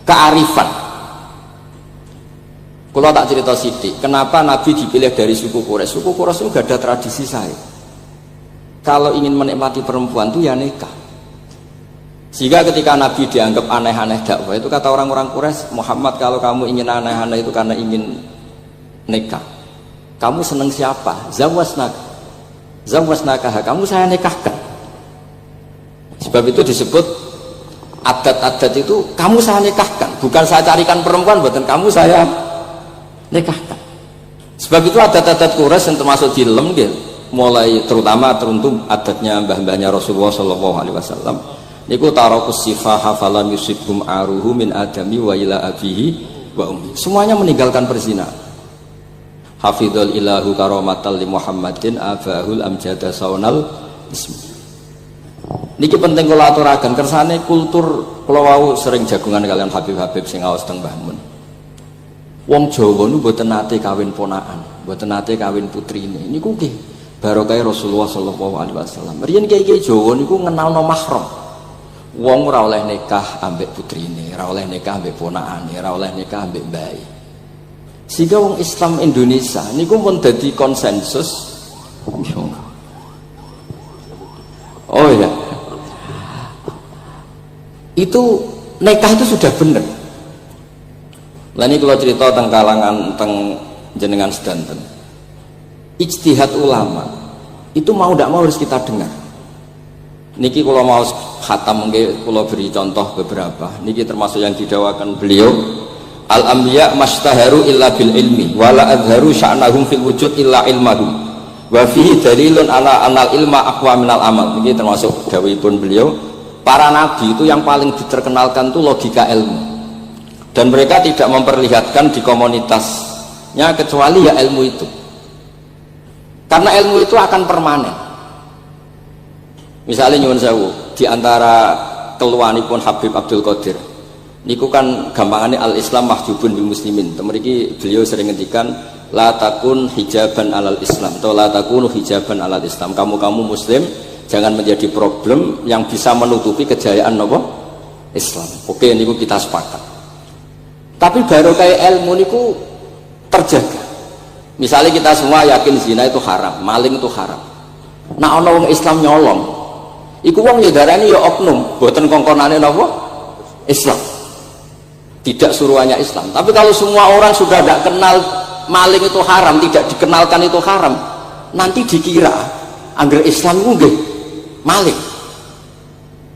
kearifan. Kalau tak cerita sidik, kenapa Nabi dipilih dari suku Quraisy? Suku Quraisy itu gak ada tradisi saya. Kalau ingin menikmati perempuan itu ya nikah. Sehingga ketika Nabi dianggap aneh-aneh dakwah itu kata orang-orang Quraisy, Muhammad kalau kamu ingin aneh-aneh itu karena ingin nikah. Kamu seneng siapa? Zawasnaka, kamu saya nikahkan. Sebab itu disebut adat-adat itu kamu saya nikahkan, bukan saya carikan perempuan, bukan kamu saya nikahkan. Sebab itu adat-adat Quraisy yang termasuk dilem gitu, mulai terutama teruntuk adatnya mbah-mbahnya Rasulullah Shallallahu Alaihi Wasallam. Niku tarakus sifaha falam yusibhum aruhu min adami wa ila abihi wa ummi. Semuanya meninggalkan perzina. Hafidhul ilahu karomatal li Muhammadin abahul amjada saunal ismi. Niki penting kula aturaken kersane kultur kula wau sering jagungan kalian Habib-habib sing aos teng Mbah Mun. Wong Jawa nu mboten nate kawin ponakan, mboten nate kawin putrine. Niku nggih barokah Rasulullah sallallahu alaihi wasallam. Riyen kiai-kiai Jawa niku ngenalno mahram. Wong ora oleh nikah ambek putrine, ora oleh nikah ambek ponakane, ora oleh nikah ambek mbae. Sehingga wong Islam Indonesia niku pun dadi konsensus. Oh ya. Itu nikah itu sudah benar. Lah ini kalau cerita tentang kalangan tentang jenengan sedanten. Ijtihad ulama itu mau tidak mau harus kita dengar. Niki kalau mau khatam mungkin kalau beri contoh beberapa. Niki termasuk yang didawakan beliau. Al-anbiya mastaharu illa bil ilmi wala adharu sya'nahum fil wujud illa ilmahum wa fihi dalilun ala anal ilma aqwa minal amal. Niki termasuk dawuhipun beliau. Para nabi itu yang paling diterkenalkan itu logika ilmu. Dan mereka tidak memperlihatkan di komunitasnya kecuali ya ilmu itu. Karena ilmu itu akan permanen. Misalnya nyuwun sewu, di antara keluhanipun Habib Abdul Qadir niku kan gampangannya al-Islam mahjubun bil muslimin. Mriki beliau sering ngendikan la takun hijaban alal Islam atau la takunu hijaban alal Islam. Kamu muslim jangan menjadi problem yang bisa menutupi kejayaan apa? Islam. Oke, niku kita sepakat. Tapi baru kayak ilmu niku terjaga. Misalnya kita semua yakin zina itu haram, maling itu haram. Nah ana wong Islam nyolong, iku wong ya darani ya oknum, boten kongkonane napa? Islam. Tidak suruhannya Islam. Tapi kalau semua orang sudah tidak kenal maling itu haram, tidak dikenalkan itu haram, nanti dikira angger Islam itu nggih maling.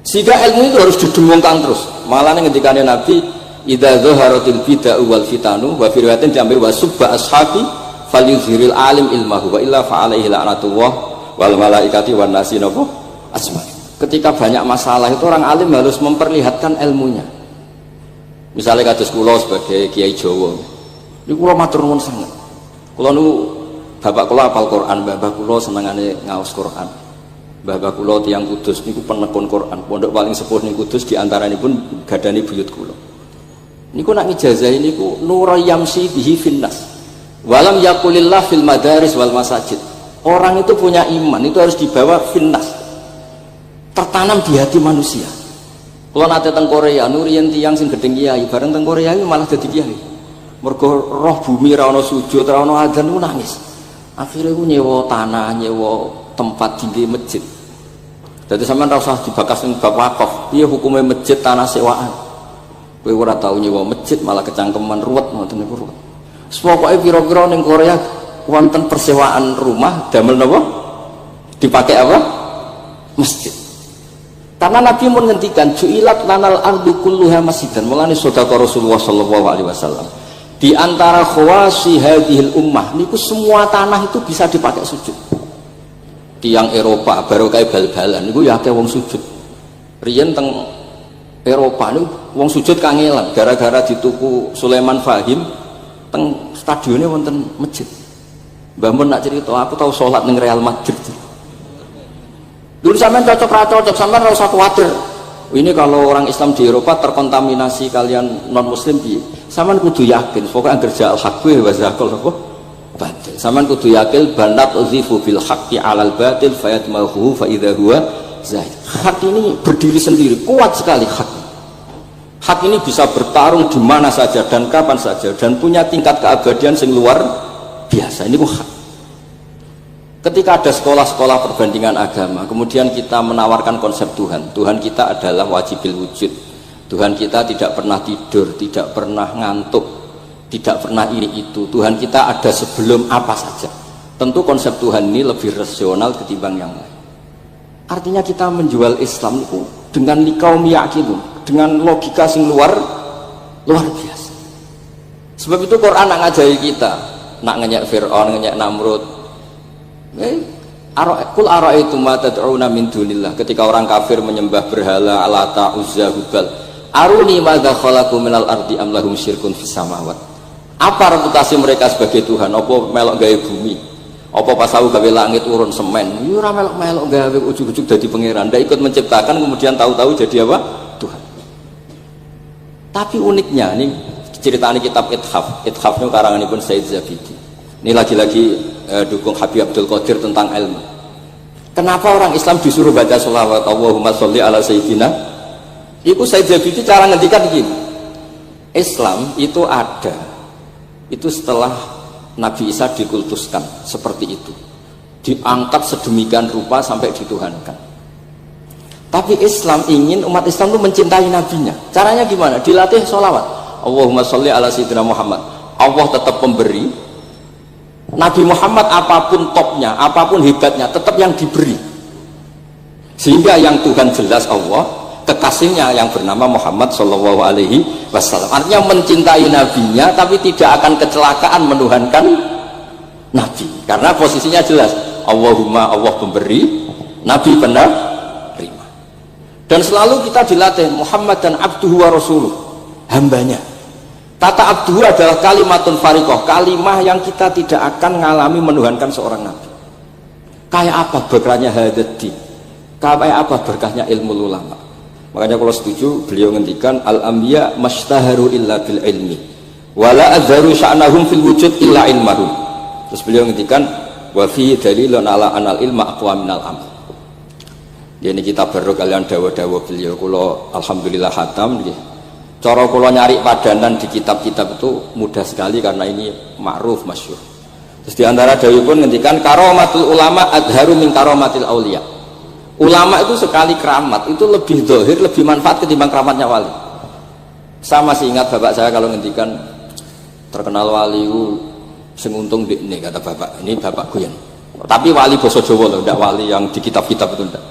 Sehingga ilmu itu harus didengungkan terus. Malah ngendikane Nabi idza dhaharatil bid'ah wal fitanu wa fi riwayatin diambil wa subba ashabi falyuzhiril alim ilmahu wa illa fa alaihi la'natullah wal malaikati wan nasi napa asma'i. Ketika banyak masalah itu orang alim harus memperlihatkan ilmunya. Misalnya kados kula sebagai kiai Jawa niku kula matur nuwun sanget. Kula niku bapak kula hafal Quran, bapak kula senengane ngaos Quran. Bapak kula tiyang Kudus niku penekun Quran. Pondok paling sepuh ning Kudus diantaranipun gadani buyut kula. Niku nak ngijazah niku nur yamsi bihi finnas walam yakulillah fil madaris wal masajid. Orang itu punya iman itu harus dibawa finnas, tertanam di hati manusia. Kalau nate teng Korea nuriyen tiyang sing gedeng kiai bareng teng Korea iki malah dadi kiai. Mergo roh bumi ra ono sujud ra ono adzan ku nangis. Akhire ku nyewa tanah, nyewa tempat tinggi masjid. Dadi sampean ra usah dibakas ning bab wakaf. Piye hukume masjid tanah sewaan? Kowe ora tau nyewa masjid malah kecangkeman ruwet ngoten niku ruwet. Pokoke pira-pira ning Korea wonten persewaan rumah damel napa? Dipakai apa? Masjid. Karena Nabi mun ngendikan ju'ilat lanal ardu kulluha masjidan. Mulane sedekah Rasulullah sallallahu alaihi wasallam. Di antara khawasi hadhil ummah niku semua tanah itu bisa dipakai sujud. Tiang Eropa baru kayak bal-balan niku ya akeh wong sujud. Riyen teng Eropa niku wong sujud kangelan gara-gara dituku Sulaiman Fahim teng stadionnya wonten masjid. Mbah mun nak cerita aku tahu sholat ning Real Madrid. Dulu sampean cocok sampean ora usah khawatir. Ini kalau orang Islam di Eropa terkontaminasi kalian non muslim piye? Sampean kudu yakin pokoknya anggere ja'al haqqi wa zaqal apa? Batil. Sampean kudu yakin banat uzifu bil haqqi 'alal batil fayatmahu fa idza huwa zahid. Hak ini berdiri sendiri, kuat sekali hak. Hak ini bisa bertarung di mana saja dan kapan saja dan punya tingkat keabadian yang luar biasa. Ini hak. Ketika ada sekolah-sekolah perbandingan agama, kemudian kita menawarkan konsep Tuhan. Tuhan kita adalah wajibil wujud. Tuhan kita tidak pernah tidur, tidak pernah ngantuk, tidak pernah ini itu. Tuhan kita ada sebelum apa saja. Tentu konsep Tuhan ini lebih rasional ketimbang yang lain. Artinya kita menjual Islam itu dengan likaum yakinun, dengan logika sing luar biasa. Sebab itu Quran nak ngajari kita, nak ngenyek Fir'aun, ngenyek Namrud. Kul ara'aitum ma tad'una min dunillah. Ketika orang kafir menyembah berhala Lata, Uzza, Hubal, aruni madza khalaqu minal ardi am lahum syirkun fis samawat. Apa reputasi mereka sebagai Tuhan? Apa melok gawe bumi? Apa pas tahu gawe langit urun semen? Ya ora melok-melok gawe ujug-ujug dadi pangeran. Ndak ikut menciptakan kemudian tahu-tahu jadi apa? Tuhan. Tapi uniknya ini ceritanya kitab Ithaf. Ithaf itu karanganipun Said Zabidi. Ini lagi-lagi dukung Habib Abdul Qadir tentang ilmu. Kenapa orang Islam disuruh baca sholawat Allahumma sholli ala sayyidina? Itu Said Zabidi cara ngendikan begini. Islam itu ada itu setelah Nabi Isa dikultuskan seperti itu, diangkat sedemikian rupa sampai dituhankan. Tapi Islam ingin umat Islam itu mencintai nabinya. Caranya gimana? Dilatih sholawat. Allahumma sholli ala sayyidina Muhammad. Allah tetap pemberi. Nabi Muhammad apapun topnya, apapun hebatnya, tetap yang diberi. Sehingga yang Tuhan jelas Allah, kekasihnya yang bernama Muhammad Shallallahu Alaihi Wasallam. Artinya mencintai nabinya, tapi tidak akan kecelakaan menuhankan nabi. Karena posisinya jelas. Allahumma, Allah pemberi, nabi penerima. Dan selalu kita dilatih Muhammad dan abduhu wa rasuluh, hambanya. Kata abduhu adalah kalimatun fariqah, kalimah yang kita tidak akan mengalami menuhankan seorang nabi. Kayak apa berkahnya hadati, kayak apa berkahnya ilmu ulama. Makanya kalau setuju beliau ngendikan al-anbiya mastaharu illa bil ilmi wala adharu sya'nahum fil wujud illa ilmahum. Terus beliau ngendikan wa fi dalilun ala anal ilma aqwa minal amal. Ini kita baru kalian dawa-dawa beliau kula alhamdulillah khatam nggih. Cara kula nyari padanan di kitab-kitab itu mudah sekali karena ini ma'ruf masyhur. Terus di antara dawuhipun ngendikan karamatul ulama adharu min karamatil auliya. Ulama itu sekali keramat itu lebih zahir, lebih manfaat ketimbang keramatnya wali. Saya masih ingat bapak saya kalau ngendikan terkenal wali itu sing untung ini kata bapak. Ini bapak Guyon. Tapi wali basa Jawa loh, tidak wali yang di kitab-kitab itu enggak.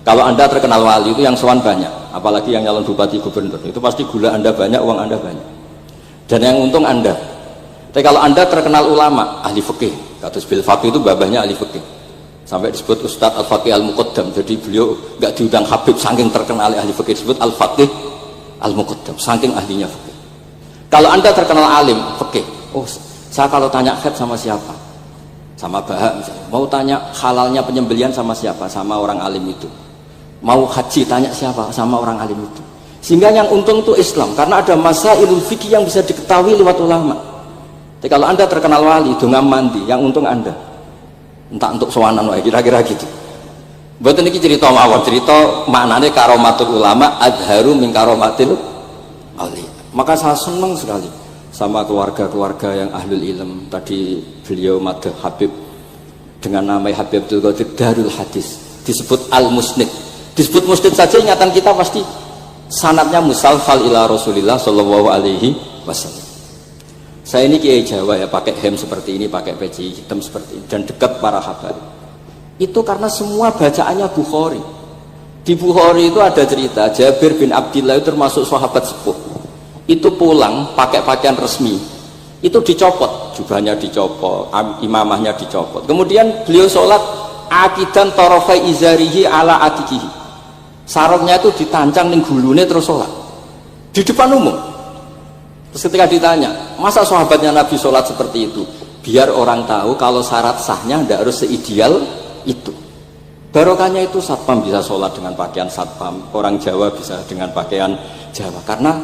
Kalau anda terkenal wali itu yang sowan banyak, apalagi yang nyalon bupati gubernur, itu pasti gula anda banyak, uang anda banyak, dan yang untung anda. Tapi kalau anda terkenal ulama, ahli fikih, kados bil faqih itu babahnya ahli fikih, sampai disebut Ustadz Al-Faqih Al-Muqaddam. Jadi beliau nggak diundang Habib saking terkenal ahli fikih, disebut Al-Faqih Al-Muqaddam saking ahlinya fikih. Kalau anda terkenal alim fikih, oh saya kalau tanya khat sama siapa? Sama Bahak misalnya. Mau tanya halalnya penyembelian sama siapa? Sama orang alim itu. Mau haji tanya siapa? Sama orang alim itu. Sehingga yang untung itu Islam, karena ada masailul fikih yang bisa diketahui lewat ulama. Jadi kalau anda terkenal wali, dengan mandi, yang untung anda. Entah untuk sowanan wae, kira-kira gitu. Mboten iki cerita mawon, cerita maknane karomatul ulama adharu min karomatil auliya. Maka saya senang sekali sama keluarga-keluarga yang ahlul ilm. Tadi beliau madah Habib dengan nama Habib Abdul Qadir Darul Hadis, disebut Al-Musnid. Disebut musnid saja ingatan kita pasti sanadnya musalsal ila Rasulillah Shallallahu Alaihi Wasallam. Saya ini kiai Jawa ya, pakai hem seperti ini, pakai peci hitam seperti ini, dan dekat para habaib. Itu karena semua bacaannya Bukhari. Di Bukhari itu ada cerita Jabir bin Abdillah itu termasuk sahabat sepuh. Itu pulang pakai pakaian resmi, itu dicopot, jubahnya dicopot, imamahnya dicopot. Kemudian beliau sholat akidan tarafai izarihi ala atikihi. Sarungnya itu ditancang ning gulune terus sholat di depan umum. Terus ketika ditanya, masa sahabatnya Nabi sholat seperti itu? Biar orang tahu kalau syarat sahnya tidak harus seideal itu. Barokahnya itu satpam bisa sholat dengan pakaian satpam, orang Jawa bisa dengan pakaian Jawa, karena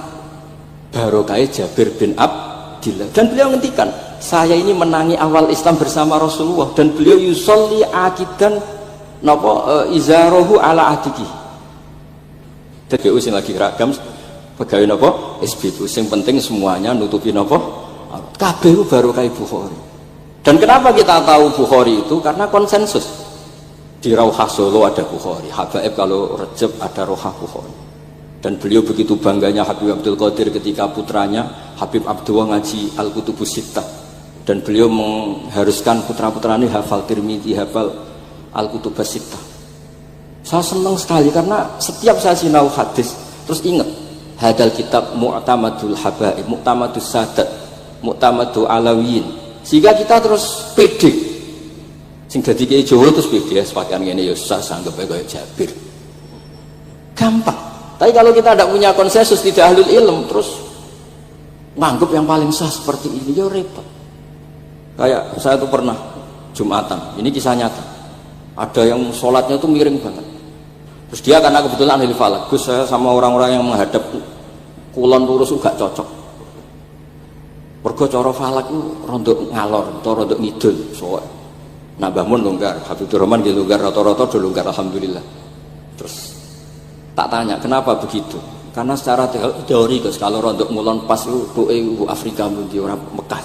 barokahnya Jabir bin Abdillah. Dan beliau ngendikan, saya ini menangi awal Islam bersama Rasulullah, dan beliau yusolli akidan izarohu ala atiki. TGU sing lagi ragam pegawai napa SBU sing penting semuanya nutupi napa kabeh barokah Bukhari. Dan kenapa kita tahu Bukhari itu? Karena konsensus. Di Rauhah Solo ada Bukhari, Habaib kalau Rejab ada Rauhah Bukhari. Dan beliau begitu bangganya Habib Abdul Qadir ketika putranya Habib Abdullah ngaji Al-Kutubus Sittah, dan beliau mengharuskan putra-putranya hafal Tirmidzi, hafal Al-Kutubus Sittah. Saya senang sekali karena setiap saya sinau hadis terus ingat hadal kitab mu'tamadul habaib, mu'tamadus sadat, mu'tamadul alawiyin, sehingga kita terus pede. Sing dadi kiai Jawa terus pede pakaian ngene ya susah sanggep kaya Jabir. Gampang. Tapi kalau kita tidak punya konsensus, tidak ahlul ilm, terus nganggep yang paling sah seperti ini ya repot. Kayak saya tuh pernah Jumatan, ini kisah nyata. Ada yang sholatnya tuh miring banget. Terus dia karena kebetulan ahli falak, Gus saya sama orang-orang yang menghadap kulon lurus juga cocok. Mergo cara falak itu rondok ngalor atau rondok ngidul. So, nah bangun longgar, Habibur Rahman dia longgar, rata-rata udah longgar alhamdulillah. Terus tak tanya kenapa begitu? Karena secara teori Gus kalau rondok ngulon pas itu doa Afrika mungkin orang Mekah.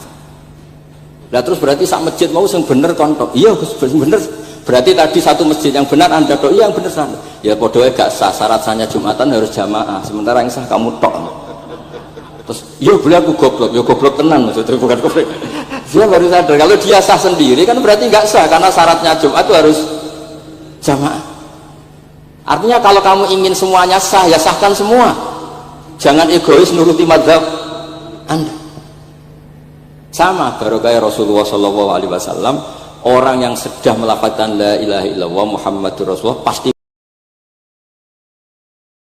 Lah terus berarti sak masjid mau sing bener kontok. Iya Gus, bener. Berarti tadi satu masjid yang benar Anda tok, iya yang bener sana. Ya podoe gak sah, syarat sahnya Jumatan harus jamaah. Sementara yang sah kamu tok. Terus, iya boleh aku goblok, ya goblok tenan maksudnya bukan goblok. Dia baru sadar kalau dia sah sendiri kan berarti nggak sah karena syaratnya Jumat itu harus jamaah. Artinya kalau kamu ingin semuanya sah ya sahkan semua. Jangan egois nuruti madzhab Anda. Sama baru kayak Rasulullah SAW, orang yang sudah melafazkan la ilaha illallah Muhammadur Rasulullah pasti